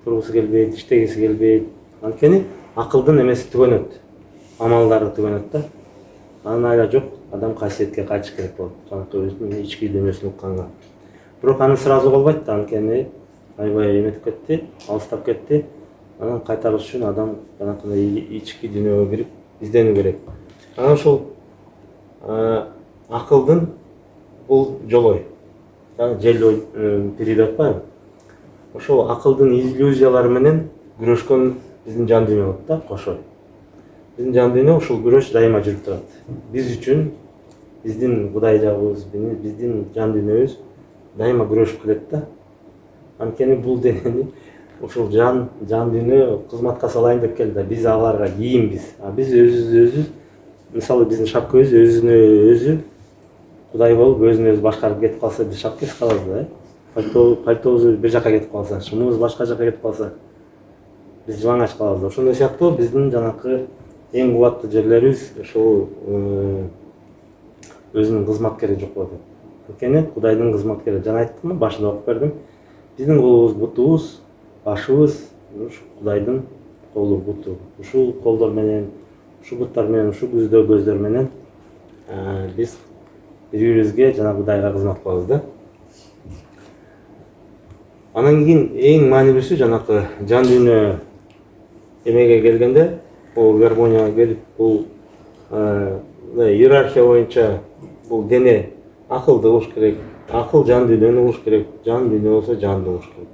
Тургусу келбейт, иштегиси келбейт. Анткени акылдын эмеси түгөнөт, амалдары түгөнөт да. Анын айла жок, адам касиетке кайтыш керек болот, жанакы өзүнүн ички дүйнөсүн укканга. Бирок аны сразу болбойт да, анткени аябай эметип кетти, алыстап кетти. Анан кайтарыш үчүн адам жанакындай ички дүйнөгө кирип изденүү керек. Анан ошол акылдын бул жолой, желой пири деп атпайбы? Ошол акылдын иллюзиялары менен күрөшкөн биздин жан дүйнө болот да, кошо. Биздин жан дүйнө ушул күрөш дайыма жүрүп турат. Биз үчүн биздин Кудай жагыбыз, биздин жан дүйнөбүз дайыма күрөшүп келет да. Анткени бул денени ушул жан дүйнө кызматка салайын деп келди да, биз аларга кийимбиз. Биз өзүбүз, мисалы биздин шапкабыз өзүнө өзү Кудай болуп, өзүн өзү башкарып кетип калса, биз шапкабыз калабыз да. Пальтобуз бир жака кетип калса, шымыбыз башка жака кетип калса, биз жылаңач калабыз. Ошондой сыяктуу биздин жанакы эң кубаттуу жерлерибиз ошол өзүнүн кызматкери жок болот. Анткени Кудайдын кызматкери, жана айттымбы, башында окуп бердим. Биздин колубуз, бутубуз, башыбыз ушу Кудайдын колу, буту. Ушул колдор менен, ушул буттар менен, ушул көздөр менен биз бири-бирибизге жана Кудайга кызмат кылабыз да. Анан кийин эң маанилүүсү жанакы жан дүйнө эмеге келгенде, бул гармонияга келип, бул иерархия боюнча бул дене акылды болуш керек, акыл жан дүйнөнү болуш керек, жан дүйнө болсо жанды болуш керек.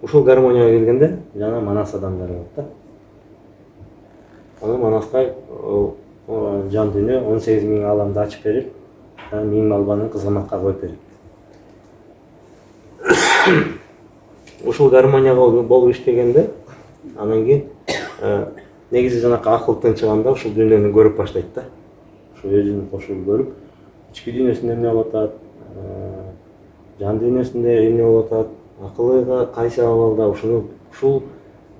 Ушул гармонияга келгенде жана манас адамдар болот да. Анан манаска жан дүйнө 18 000 аламды ачып берип, 1000 малбаны кызматка коюп берет. Ушул гармонияга болуп иштегенде, анан кийин негизи жанакы акыл тынчыганда ушул дүйнөнү көрүп баштайт да. Ушул өзүн кошуп көрүп, ички дүйнөсүндө эмне болуп атат, жан дүйнөсүндө эмне болуп атат, акылыга кайсы абалда, ушул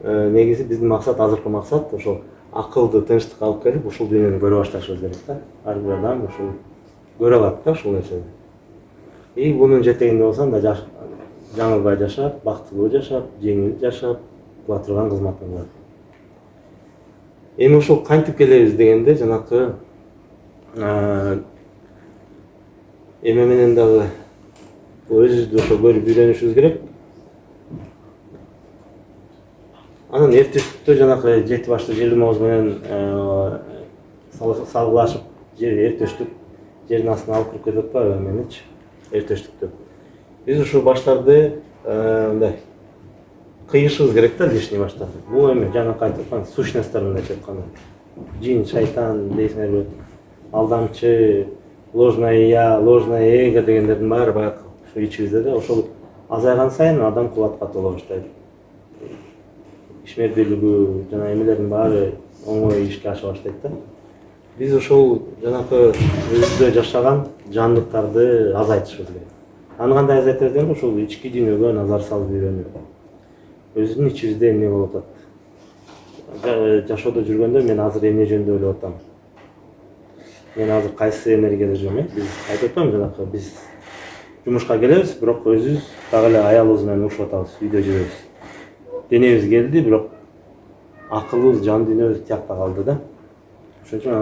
негизи биздин максат, азыркы максат ошол акылды тынчтыкка алып келип, ушул дүйнөнү көрө башташыбыз керек да. Ар бир адам ушул көрө алат да ушул нерсени. И бунун жетегинде болсаң да жаңылбай жашап, бактылуу жашап, жеңил жашап, кыла турган кызматың бар. Эми ошол кантип келебиз дегенде, жанакы эме менен дагы өзүбүздү ошо көрүп үйрөнүшүбүз керек. Анан эртештүктө жанакы 7 баштуу желимоз менен салгылашып, эртештүк жердин астына алып кирип кетип атпайбы эменичи, эртештүктө. Биз ушул баштарды мындай кыйышыбыз керек да, лишний баштарды. Бул эме жанакы айтып аткан сущностьтор мындайча айтканда. Жин, шайтан дейсиңерби, алдамчы, ложное я, ложное эго дегендердин баары баягы ушу ичибизде да. Ошол азайган сайын адам кубатка толо баштайт. Ишмердүүлүгү жана эмелердин баары оңой ишке аша баштайт да. Биз ошол жанакы өзүбүздө жашаган жандыктарды азайтышыбыз керек. Аны кандай азайтабыз дегенде ошол ички дүйнөгө назар салып үйрөнүү. Өзүбүздүн ичибизде эмне болуп атат? Жашоодо жүргөндө мен азыр эмне жөнүндө ойлоп атам? Мен азыр кайсы энергияда жүрөм? Биз айтып атпаймынбы жанакы биз жумушка келебиз, бирок өзүбүз дагы эле аялыбыз менен урушуп атабыз, үйдө жүрөбүз. Денебиз келди, бирок акылыбыз, жан дүйнөбүз тиякта калды да. Ошон үчүн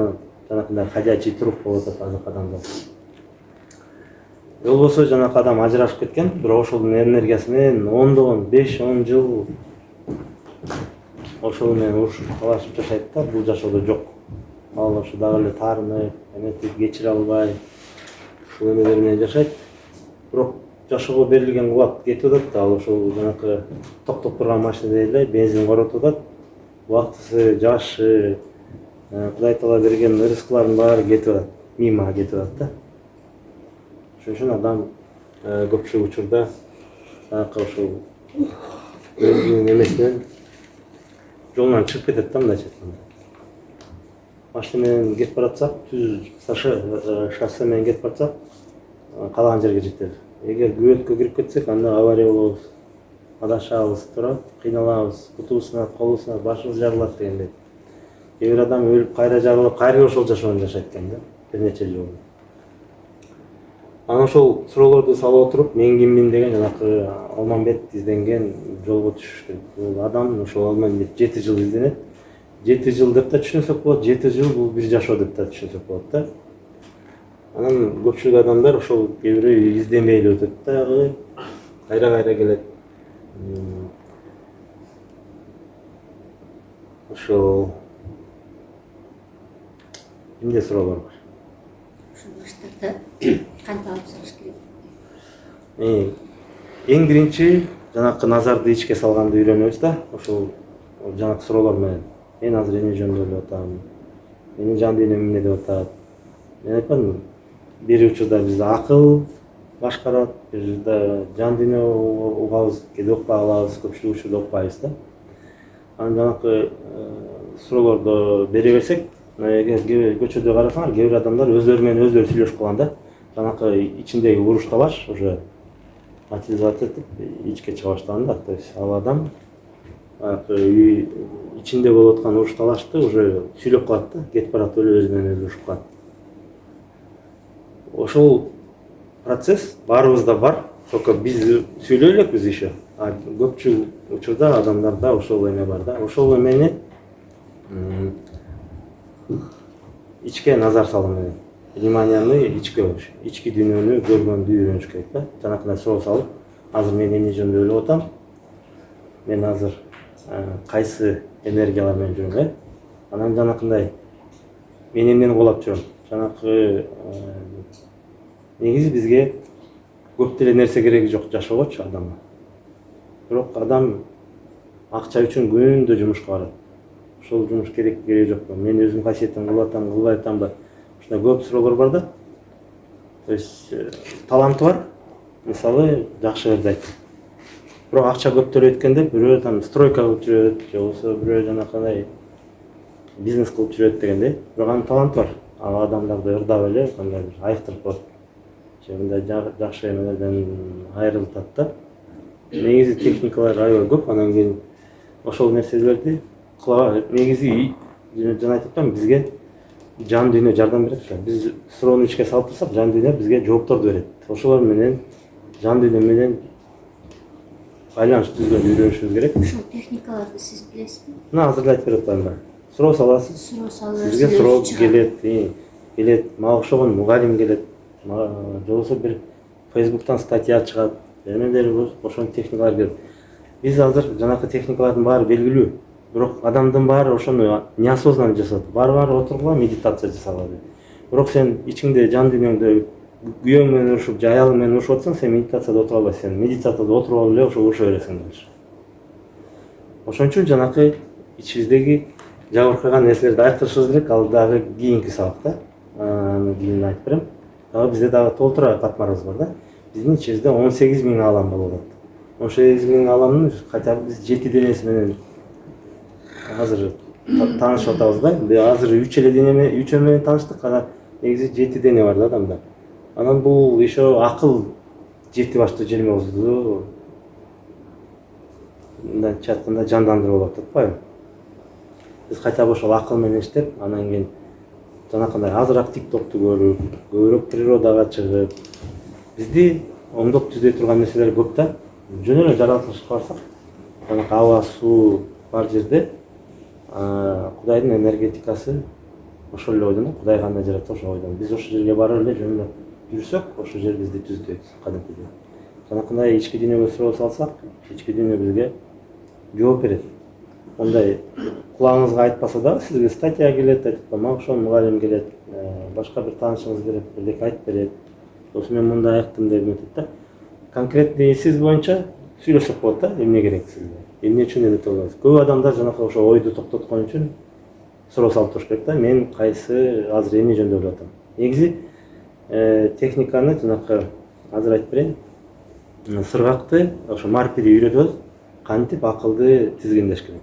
жанакындай ходячий труп болуп атат азыркы адамдар. Болбосо жанакы адам ажырашып кеткен, бирок ошонун энергиясы менен ондогон 5-10 жыл ошол менен урушуп талашып жашайт да, бул жашоодо жок. Ал ошо дагы эле таарынып, эметип, кечире албай ушул эмелер менен жашайт. Бирок жашоого берилген кубат кетип атат да, ал ошол жанакы токтоп турган машинадей эле бензин коротуп атат. Убактысы, жашы, Кудай Таала берген рызкылардын баары кетип атат, мимо кетип атат да. Ошон үчүн адам көпчүлүк учурда жанакы ошол өзүнүн эмесинен жолунан чыгып кетет да, мындайча айтканда. Машина менен кетип баратсак, түз шоссе менен кетип баратсак, каалаган жерге жетебиз. Эгер күбөткө кирип кетсек, анда авария болобуз, адашабыз, туура, кыйналабыз, бутубуз сынат, колубуз сынат, башыбыз жарылат дегендей. Кээ бир адам өлүп кайра жарылып, кайра ошол жашоону жашайт экен да, бир нече жыл. Анан ошол суроолорду салып отуруп, мен киммин деген жанакы Алмамбет изденген жолго түшүш керек. Бул адам ошол Алмамбет 7 жыл изденет. 7 жыл деп да түшүнсөк болот, 7 жыл бул бир жашоо деп да түшүнсөк болот да. Анан көпчүлүк адамдар ошол кээ бирөө изденбей эле өтөт дагы, кайра келет. Ошол эмне суроолор бар? Ошол баштарда кантип алып салыш керек? Эң биринчи жанакы назарды ичке салганды үйрөнөбүз да. Ошол жанакы суроолор менен. Мен азыр эмне жөнүндө ойлоп атам? Менин жан дүйнөм эмне деп атат? Мен айтпадымбы? Бир учурда бизди акыл башкарат, бир учурда жан дүйнө угабыз, кээде укпай калабыз, көпчүлүк учурда укпайбыз да. Анан жанакы суроолорду бере берсек, эгер көчөдө карасаңар, кээ бир адамдар өздөрү менен өздөрү сүйлөшүп калган да. Жанакы ичиндеги уруш талаш уже матилизация этип ичке чыга баштаган да. То есть ал адам үй ичинде болуп аткан уруш талашты уже сүйлөп калат да, кетип баратып эле өзү менен өзү урушуп калат. Ошол процесс баарыбызда бар, только биз сүйлөй элекпиз еще. Көпчүлүк учурда адамдарда ошол эме бар да. Ошол эмени ичке назар салуу менен, вниманияны ичке коюш, ички дүйнөнү көргөндү үйрөнүш керек да. Жанакындай суроо салып, азыр мен эмне жөнүндө ойлоп атам? Мен азыр кайсы энергиялар менен жүрөм? Анан жанакындай мен эмнени колоп жүрөм? Жанакы негизи бизге көп деле нерсе кереги жок жашоогочу адамга. Бирок адам акча үчүн күндө жумушка барат. Ошол жумуш кереги жокпу? Мен өзүм касиетим кылып атам, кылбай атамбы? Ушундай көп суроолор бар да. То есть таланты бар, мисалы жакшы жерде айтты. Бирок акча көп төлөйт эткенде бирөө там стройка кылып жүрөт, же болбосо бирөө жанакындай бизнес кылып жүрөт дегенде, бирок анын таланты бар. Ал адамдарды ырдап эле кандай бир айыктырып коет. Же мындай жакшы эмелерден айрылтат да. Негизи техникалар аябай көп, анан кийин ошол нерселерди негизи жана айтып атам, бизге жан дүйнө жардам берет. Биз суроону ичке салып турсак, жан дүйнө бизге жоопторду берет. Ошолор менен жан дүйнө менен байланыш түзгөндү үйрөнүшүбүз керек. Ошол техникаларды сиз билесизби? Мына азыр айтып берип атпаймынбы? Суроо саласыз. Суроо саласыз. Бизге суроо келет, мага окшогон мугалим келет. Же болбосо бир Facebook'тан статья чыгат. Эмелер ошол техникалар келет. Биз азыр жанакы техникалардын баары белгилүү. Бирок адамдын баары ошону неосознанно жасап, баары отургула медитация жасагыла. Бирок сен ичиңде жан дүйнөңдө күйөөң менен урушуп, же аялың менен урушуп атсаң, сен медитацияда отура албайсың. Сен медитацияда отуруп алып эле ошо уруша бересиң дагы. Ошон үчүн жанакы ичибиздеги жабыркаган нерселерди айыктырышыбыз керек. Ал дагы кийинки сабак да. Аны кийин айтып берем. дагы бизде дагы толтура катмарыбыз бар да. Биздин ичибизде 18.000 алам болуп атат. 18.000 аламдын хотя бы биз 7 денеси менен азыр таанышып атабыз да. Азыр 3 эле дене 3 менен тааныштык, анан негизи 7 дене бар да адамда. Анан бул еще акыл 7 баштуу желмебизди мындайча айтканда жандандырып болуп атпайбы? Биз хотя бы ошол акыл менен иштеп, анан кийин жанакындай азыраак тиктокту көрүп, көбүрөөк природага чыгып, бизди оңдоп түзөй турган нерселер көп да. Жөн эле жаратылышка барсак, жанакы аба, суу бар жерде Кудайдын энергетикасы ошол эле ойдон, Кудай кандай жаратса ошол ойдон. Биз ошол жерге барып эле жөн эле жүрсөк, ошол жер бизди түздү кадимкидей. Жанакындай ички дүйнөгө суроо салсак, ички дүйнө бизге жооп берет. Ондай кулагыңызга айтпаса да сизге статья келет, мага ошол мугалим келет, башка бир таанышыңыз келет, бирдеке айтып берет. Сосын мен мындай айттым деп айтат да. Конкретный сиз боюнча сүйлөшсөк болот да, эмне керек сизге? Эмне үчүн эмне болот? Көп адамдар жанакы ошо ойду токтоткон үчүн суроо салып туруш керек да. Мен кайсы азыр эмне жөнүндө ойлоп атам? Негизи техниканы жанакы азыр айтып берейин. Сыргакты ошо марпири үйрөтөбүз, кантип акылды тизгиндеш керек.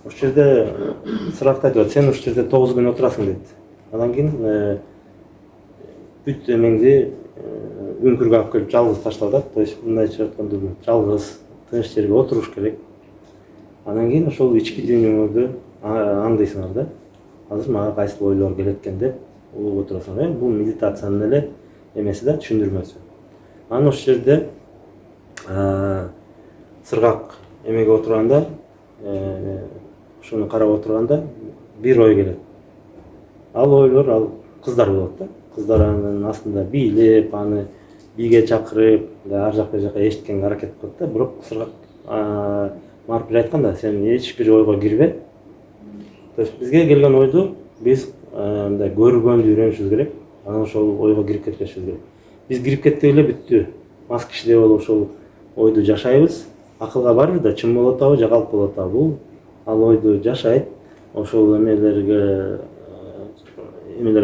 Ошол жерде сыргакта айтат, сен ушул жерде 9 күн отурасың дейт. Андан кийин бүт эмеңди үңкүргө алып келип жалгыз таштап атат. То есть мындайча айтканда жалгыз тыныч жерге отуруш керек. Анан кийин ошол ички дүйнөңөрдү аңдыйсыңар да. Азыр мага кайсыл ойлор келет экен деп улуп отурасың. Бул медитациянын эле эмеси да, түшүндүрмөсү. Анан ошол жерде сыргак эмеге отурганда, ошону карап отурганда бир ой келет. Ал ойлор ал кыздар болот да. Кыздар анын астында бийлеп, аны бийге чакырып, ар жак бер жака эшиткенге аракет кылат да. Бирок сыргак марпир айтканда, сен эч бир ойго кирбе. То есть бизге келген ойду биз мындай көргөндү үйрөнүшүбүз керек. Анан ошол ойго кирип кетпешибиз керек. Биз кирип кетсек эле бүттү. Мас кишидей болуп ошол ойду жашайбыз. Акылга барбы да, чын болуп атабы, же калп болуп атабы? Бул ал ойду жашайт, ошол эмелерге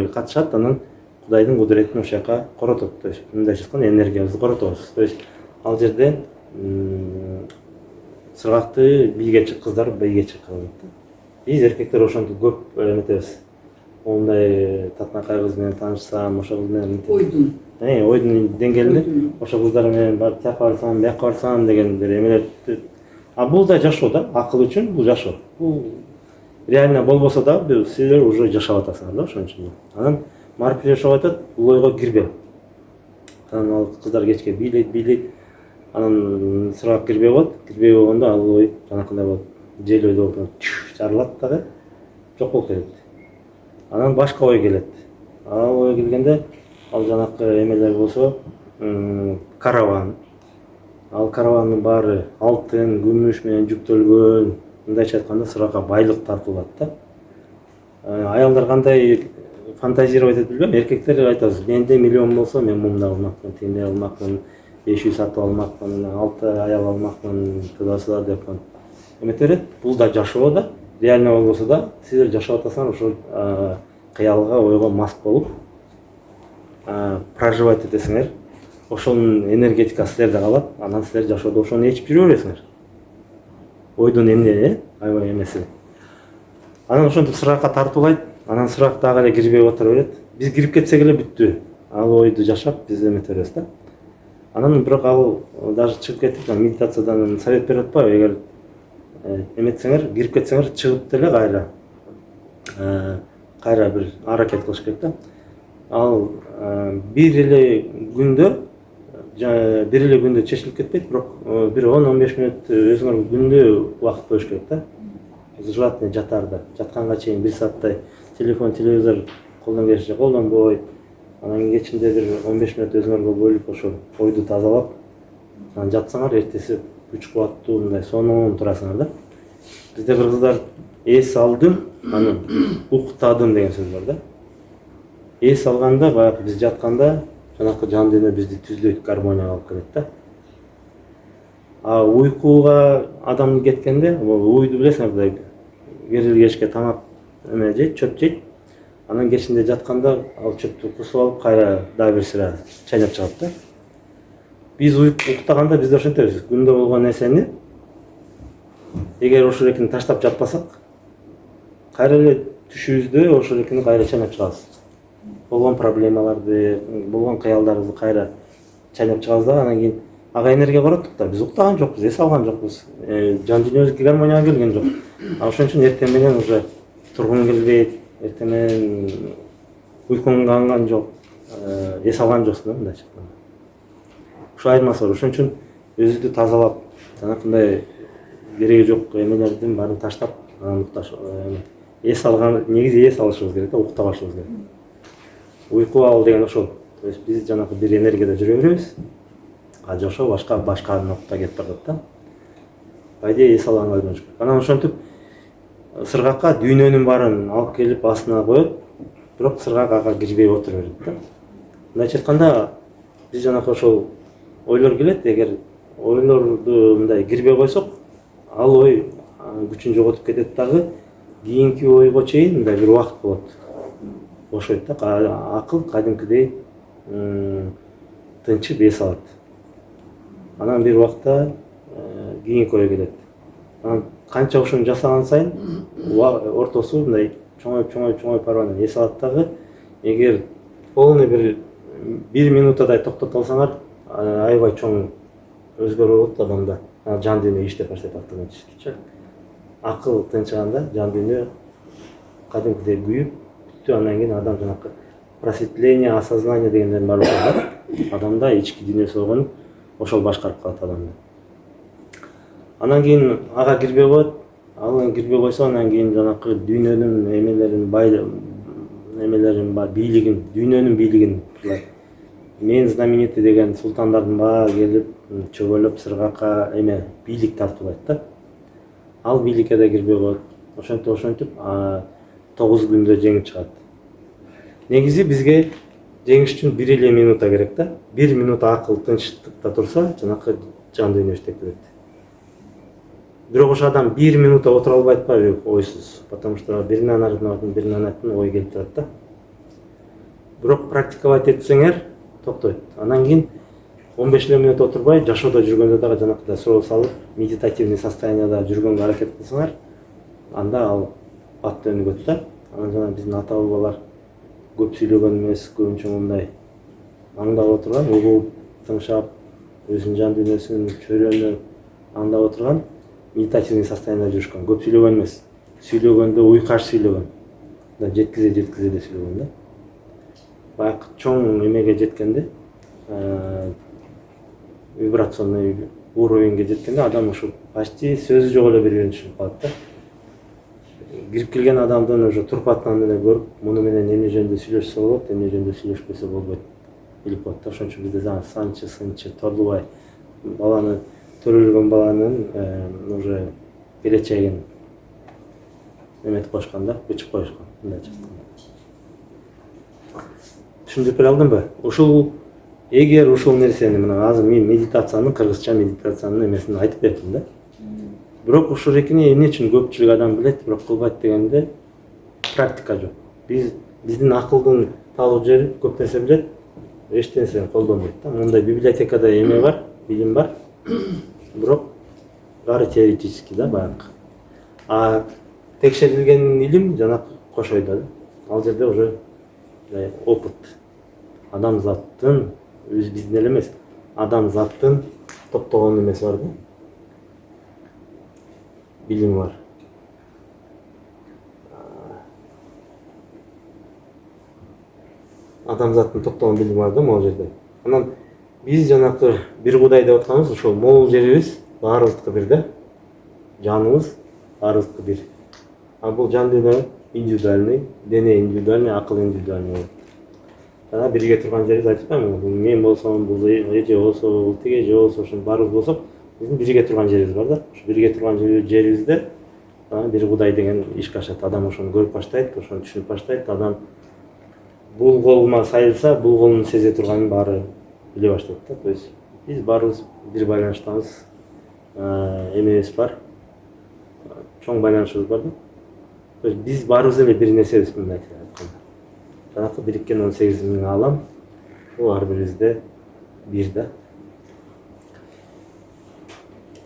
катышат, анан Кудайдын кудуретин ошол жака коротот. То есть мындайча айтканда энергиябызды коротобуз. То есть ал жерде сыргакты кыздар бийге чакырат. Биз эркектер ошентип көп эметебиз. Ондай татынакай кыз менен таанышсам, ошол кыз менен ойдун деңгээлинде ошол кыздар менен барып тияка барсам, бияка барсам деген бир эмелер. А бул да жашоо да, акыл үчүн бул жашоо. Бул реально болбосо да, силер уже жашап атасыңар да ошон үчүн. Анан марпир ошо айтат, бул ойго кирбе. Анан ал кыздар кечке бийлейт. Анан сыргак кирбей болгондо ал ой жанакындай болот. Жел ойдо болуп жарылат дагы, жок болуп кетет. Анан башка ой келет. Ал ой келгенде, ал жанакы эмелер болсо, караван. Ал каравандын баары алтын, күмүш менен жүктөлгөн. Мындайча айтканда сыргакка байлык тартылат да. Аялдар кандай фантазировать этип билбейм. Эркектер айтат, менде миллион болсо мен мындай алмакмын, тигиндей алмакмын, 5 үй сатып алмакмын, 6 аял алмакмын, тудасыда деп эметерет. Бул да жашоо да. Реально болбосо да, силер жашап атасыңар ошол кыялга, ойго мас болуп проживать этесиңер. Ошонун энергетикасы силерде калат. Анан силер жашоодо ошону ичип жүрө бересиңер. Ойдун эмне, аябай эмеси. Анан ошентип сыргакка тартуулайт. Анан сыргак дагы эле кирбей отура берет. Биз кирип кетсек эле бүттү. Ал ойду жашап биз эметебиз да. Анан бирок ал даже чыгып кетип, медитациядан совет берип атпайбы, эгер эметсеңер, кирип кетсеңер, чыгып деле кайра бир аракет кылыш керек да. Ал бир эле күндө чечилип кетпейт, бирок бир 10-15 мүнөт өзүңөр күндө убакыт коюш керек да. Желательно жатарда, жатканга чейин 1 сааттай телефон, телевизор колдон келишинче колдонбой, анан кечинде бир 15 мүнөт өзүңөргө бөлүп ошо ойду тазалап, анан жатсаңар эртеси күч кубаттуу мындай сонун турасыңар да. Бизде бир кыздар эс алдым, анан уктадым деген сөз бар да. Эс алганда баягы биз жатканда жанакы жан дүйнө бизди түздөйт, гармонияга алып келет да. А уйкуга адам кеткенде, уйду билесиңер, керил кешке тамак жейт, чөп жейт. Анан кечинде жатканда ал чөптү кусуп алып кайра дагы бир сыра чайнап чыгат да. Биз уктаганда биз ошентебиз. Күндө болгон нерсени эгер ошол экини таштап жатпасак, кайра эле түшүбүздө ошол экини кайра чайнап чыгабыз. Болгон проблемаларды, болгон кыялдарыбызды кайра чайнап чыгабыз да, анан кийин ага энергия коротук да. Биз уктаган жокпуз, эс алган жокпуз. Жан дүйнөбүз гармонияга келген жок. Ошон үчүн эртең менен уже тургуң келбейт, эртең менен уйкуң канган жок, эс алган жоксуң да мындайча айтканда. Ушул айырмасы бар. Ошон үчүн өзүңдү тазалап, жанакындай кереги жок эмелердин баарын таштап, анан укташ. Эс алган, негизи эс алышыбыз керек да, уктап алышыбыз керек. Уйку алуу деген ошол. То есть биз жанагы бир энергияда жүрө беребиз. А жошо башка нокта кетип барат да. По идее эс алганга үйрөнүш керек. Анан ошентип сыргакка дүйнөнүн баарын алып келип астына коет, бирок сыргак ага кирбей отура берет да. Мындайча айтканда биз жанакы ошол ойлор келет, эгер ойлорду мындай кирбей койсок, ал ой күчүн жоготуп кетет дагы, кийинки ойго чейин мындай бир убакыт болот. Бошойт да, акыл кадимкидей тынчып эс алат. Анан бир убакта кийинки ой келет. Анан канча ошону жасаган сайын ортосу мындай чоңоюп барып анан эс алат дагы. Эгер полный бир минутадай токтото алсаңар, аябай чоң өзгөрүү болот адамда. Жан дүйнө иштеп баштайт автоматически. Акыл тынчыганда жан дүйнө кадимкидей күйүп, бүттү. Андан кийин адам жанакы просветление, осознание дегендер бар да. Адамда ички дүйнөсү болгон ошол башкарып калат адамды. Анан кийин ага кирбей коет, ал кирбей койсо анан кийин жанакы дүйнөнүн эмелерин бар, бийлигин, дүйнөнүн бийлигин мен знаменитый деген султандардын баары келип чөгөлөп сыргакка бийлик тартуулайт да. Ал бийликке да кирбей коет. Ошентип 9 күндө жеңип чыгат. Негизи бизге жеңиш үчүн 1 минута керек да. 1 минута акыл тынчтыкта турса, жанакы жан дүйнө иштеп кетет. Бирок ошо адам 1 минута отура албайт атпайбы ойсуз, потому что биринен артын ой келип турат да. Бирок практиковать этсеңер токтойт. Анан кийин 15 минут отурбай, жашоодо жүргөндө дагы жанакыдай суроо салып, медитативный состоянияда жүргөнгө аракет кылсаңар, анда ал бат өнүгөт да. Анан жана биздин ата бабалар көп сүйлөгөн эмес, көбүнчө мындай аңдап отурган, угуп, тыңшап, өзүнүн жан дүйнөсүн чөйрөнүп аңдап отурган медитативный состоянияда жүрүшкөн. Көп сүйлөгөн эмес. Сүйлөгөндө уйкаш сүйлөгөн. Да жеткизе эле сүйлөгөн да. Баягы чоң эмеге жеткенде, вибрационный уровеньге жеткенде адам ушу почти сөзү жок эле бир-бирин түшүнүп калат да. Кирип келген адамдын уже турпатынан эле көрүп, муну менен эмне жөнүндө сүйлөшсө болот, эмне жөнүндө сүйлөшпөсө болбойт билип коет да. Ошон үчүн бизде жаңы санчы, сынчы, торлубай баланы төрөлгөн баланын уже келечегин эметип коюшкан да, бычып коюшкан, мындайча айтканда. Түшүндүрүп бере алдымбы? Ушул эгер ушул нерсени мына азыр мен медитациянын, кыргызча медитациянын эмесин айтып бердим да. Бирок ушул экини эмне үчүн көпчүлүк адам билет, бирок кылбайт дегенде практика жок. Биздин акылдын талуу жери көп нерсе билет, эч нерсени колдонбойт да. Мындай библиотекада эме бар, билим бар. Бирок баары теоретический да, баягы. А текшерилген илим жанакы кошойдо да. Ал жерде уже опыт. Адамзаттын, өз биздин эле эмес, адамзаттын топтогон эмеси бар да. Билими бар. Адамзаттын топтогон билими бар да могул жерде. Анан биз жанакы бир Кудай деп атканыбыз ошол могул жерибиз баарыбыздыкы бир да. Жаныбыз баарыбыздыкы бир. А бул жан дүйнө индивидуальный, дене индивидуальный, акыл индивидуальный болот. Жана бирге турган жерибиз айтып атпаймынбы? Бул мен болсом, бул эже болсо, бул тиги эже болсо, ошо баарыбыз болсок, биздин бирге турган жерибиз бар да. Ошо бирге турган жерибизде бир Кудай деген ишке ашат. Адам ошону көрүп баштайт, ошону түшүнүп баштайт. Адам бул колума сайылса, бул колунун сезе турганын баары биле баштайт да. То есть биз баарыбыз бир байланыштабыз, эмебиз бар, чоң байланышыбыз бар да. То есть биз баарыбыз эле бир нерсебиз мындай айтканда. жанакы бириккен 18.000 алам. Бул ар бирибизде бир да.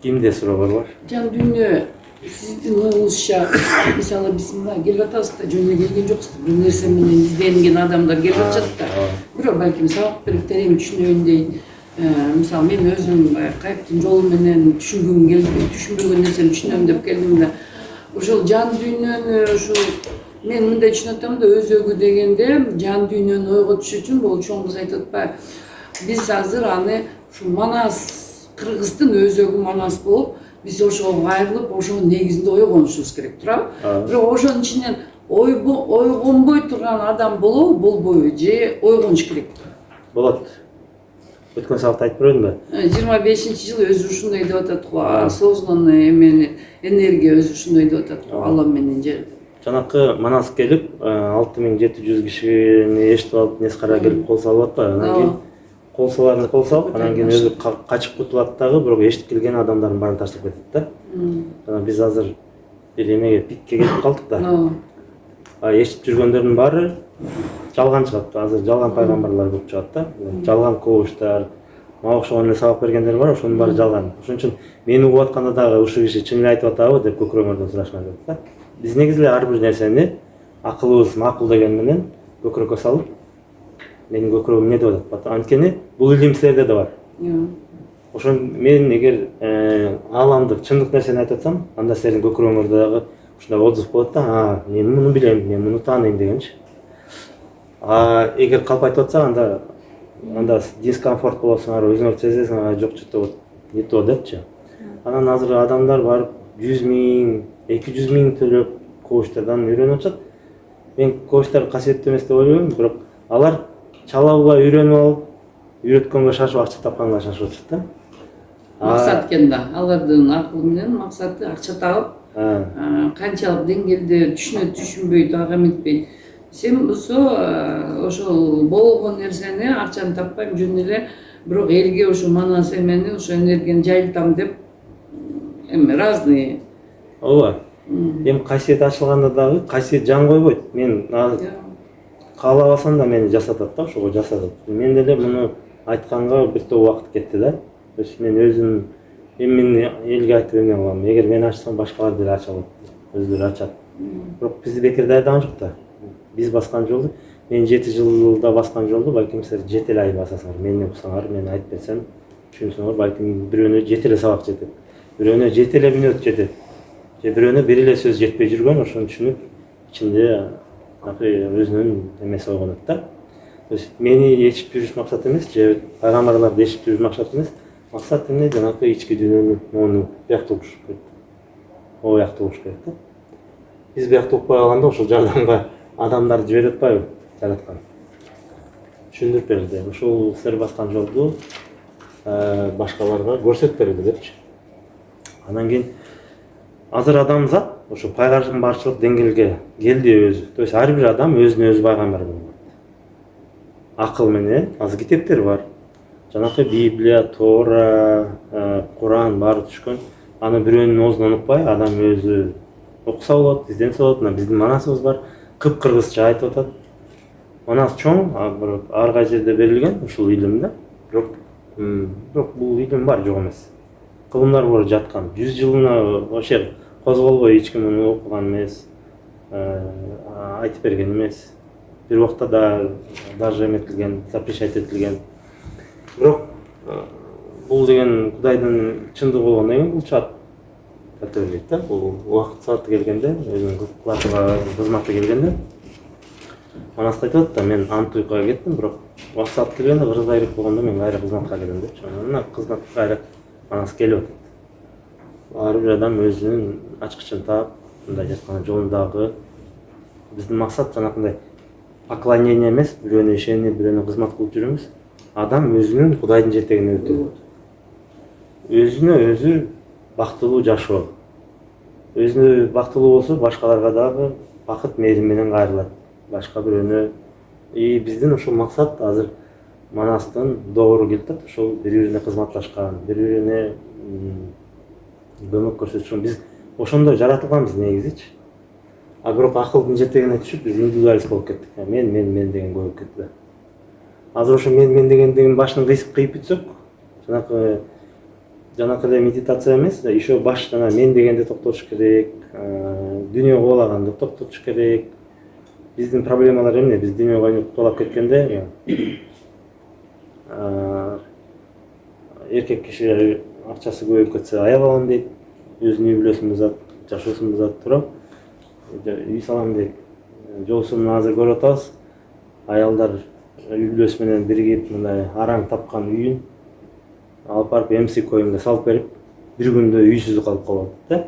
Кимде суроолор бар? Жан дүйнө сиздин оюңузча мисалы биз мына келип атабыз да жөн эле келген жокпуз. Бир нерсе менен изденген адамдар келип атышат да. Бирок балким сабак берип терең түшүнөйүн дейт. Мисалы мен өзүм кайыптын жолу менен түшүнгүм келди, түшүнбөгөн нерсени түшүнөм деп келдим да. Ошол жан дүйнөнү ушул мен мындай түшүнүп атам да, өзөгү дегенде жан дүйнөнү ойго түшүү үчүн бул чоң кыз айтып атпайбы? Биз азыр аны ушу Манас, Кыргыздын өзөгү Манас болуп, биз ошого кайрылып, ошонун негизинде ойгонушубуз керек, туурабы? Бирок ошонун ичинен ойгонбой турган адам болобу, болбойбу же ойгонуш керек? Болот. Өткөн сабакта айтып бердимби? 25-жыл өзү ушундай деп атат го, осознанный эмени энергия өзү ушундай деп атат го, Алам менен жерде. Жанакы Манас келип 6700 кишини эшитип алып, Нескара келип кол салып атпайбы? Анан кийин кол салып, анан кийин өзү качып кутулат дагы, бирок эшитип келген адамдардын баарын таштап кетет да. Анан биз азыр бир эмеге пикке келип калдык да. Эшитип жүргөндөрдүн баары жалган чыгат. Азыр жалган пайгамбарлар көп чыгат да. Жалган коучтар, мага окшогон эле сабак бергендер бар, ошонун баары жалган. Ошон үчүн мени угуп атканда дагы ушул киши чын эле айтып атабы деп көкүрөңөрдөн сурашкан деп да. Биз негизи эле ар бир нерсени акылыбыз макул деген менен көкүрөккө салып, менин көкүрөгүм эмне деп атат? Анткени бул илим силерде да бар. Ошон мен эгер ааламдык, чындык нерсени айтып атсам, анда силердин көкүрөгүңөрдө дагы ушундай отзыв болот да, мен муну билем, мен муну тааныйм дегенчи. Эгер калп айтып атсак, анда дискомфорт болосуңар, өзүңөр сезесиңер, жок чөтө не то депчи. Анан азыр адамдар барып 100 000, 200 000 төлөп коучтардан үйрөнүп атышат. Мен коучтар касиеттүү эмес деп ойлойм, бирок алар чала үйрөнүп алып, үйрөткөнгө шашып, акча тапканга шашып атышат да. Максат экен да, алардын акылы менен максаты акча тагып, канчалык деңгээлде түшүнөт, түшүнбөйт, ага эметпейт. Сен болсо ошол болгон нерсени акчаны таппайм, жөн эле бирок элге ошо Манас эмени, ошо энергияны жайылтам деп эме разные. Ооба. Эми касиет ачылганда дагы касиет жан койбойт. Мен каалабасам да мени жасатат да, ошого жасатат. Мен деле муну айтканга бир топ убакыт кетти да. То есть мен өзүм эми элге айтып эмне кылам? Эгер мен ачсам башкалар деле ача алат. Өздөрү ачат. Бирок бизди бекер даярдаган жок да. Биз баскан жолду, мен 7 жылда баскан жолду балким силер 7 эле ай басасыңар. Мени уксаңар, мен айтып берсем, түшүнсөңөр, балким бирөөнө 7 эле сабак жетет. Бирөөнө 7 эле мүнөт жетет. Же бирөөнө бир эле сөз жетпей жүргөн, ошону түшүнүп, ичинде өзүнүн эмеси ойгонот да. То есть мени ечип жүрүш максат эмес, же пайгамбарларды ечип жүрүш максат эмес. Максат эмне? Жанакы ички дүйнөнү, мону бияктуу болуш керек. О бияктуу болуш керек да. Биз бияктуу болбой калганда ошол жардамга адамдарды жиберип атпайбы, жараткан. Түшүндүрүп берди. Ушул силер баскан жолду башкаларга көрсөтүп берди депчи. Анан кийин азыр адамзат ошо пайгамбарчылык деңгээлге келди өзү. То есть ар бир адам өзүнө өзү пайгамбар болот. Акыл менен азыр китептер бар. Жанакы Библия, Тора, Куран баары түшкөн. Аны бирөөнүн оозунан укпай, адам өзү окуса болот, изденсе болот. Мына биздин Манасыбыз бар. Кыргызча айтып атат. Манас чоң, бирок ар кай жерде берилген ушул илим да. Бирок бул илим бар, жок эмес. Кылымдар бар жаткан. 100 жылына ошо козголбой эч ким муну окуган эмес, айтып берген эмес. Бир убакта да даже эметилген, запрещать этилген. Бирок бул деген Кудайдын чындыгы болгондон кийин бул чыгат. Көтөрүлөт да. Бул убакыт сааты келгенде, өзүнүн кызматы келгенде Манас айтып атат да, мен ант уйкуга кеттим, бирок убакыт сааты келгенде кыргыз айрык болгондо мен кайра кызматка келем депчи. Анан кызматка кайра Манас келип атат. Ар бир адам өзүнүн ачкычын таап, мындай жаткан жолундагы биздин максат жанакындай поклонение эмес, бирөөнө ишенип, бирөөнө кызмат кылып жүрөбүз. Адам өзүнүн Кудайдын жетегине өтүү. Өзүнө өзү бактылуу жашоо. Өзүнө бактылуу болсо, башкаларга дагы бакыт мээрим менен кайрылат. Башка бирөөнө биздин ушул максат азыр Манастын доору келип атат. Ошол бири-бирине кызматташкан, бири-бирине көмөк көрсөтүшүн. Биз ошондой жаратылганбыз негизичи. А бирок акылдын жетегине түшүп биз индивидуалист болуп кеттик. Мен деген көбөйүп кетти. Азыр ошо мен дегендигин башынан кыйып бүтсөк, жанакы эле медитация эмес, еще баш жана мен дегенде токтотуш керек, дүйнөгө кубалаганды токтотуш керек. Биздин проблемалар эмне? Биз дүйнөгө кубалап кеткенде эркек киши акчасы көбөйүп кетсе аял алам дейт, өзүнүн үй бүлөсүн бузат, жашоосун бузат туруп, үй салам дейт. Жолсун азыр көрүп атабыз, аялдар үй бүлөсү менен биригип мындай араң тапкан үйүн алып барып МС коюмга салып берип, бир күндө үйсүз калып калат да.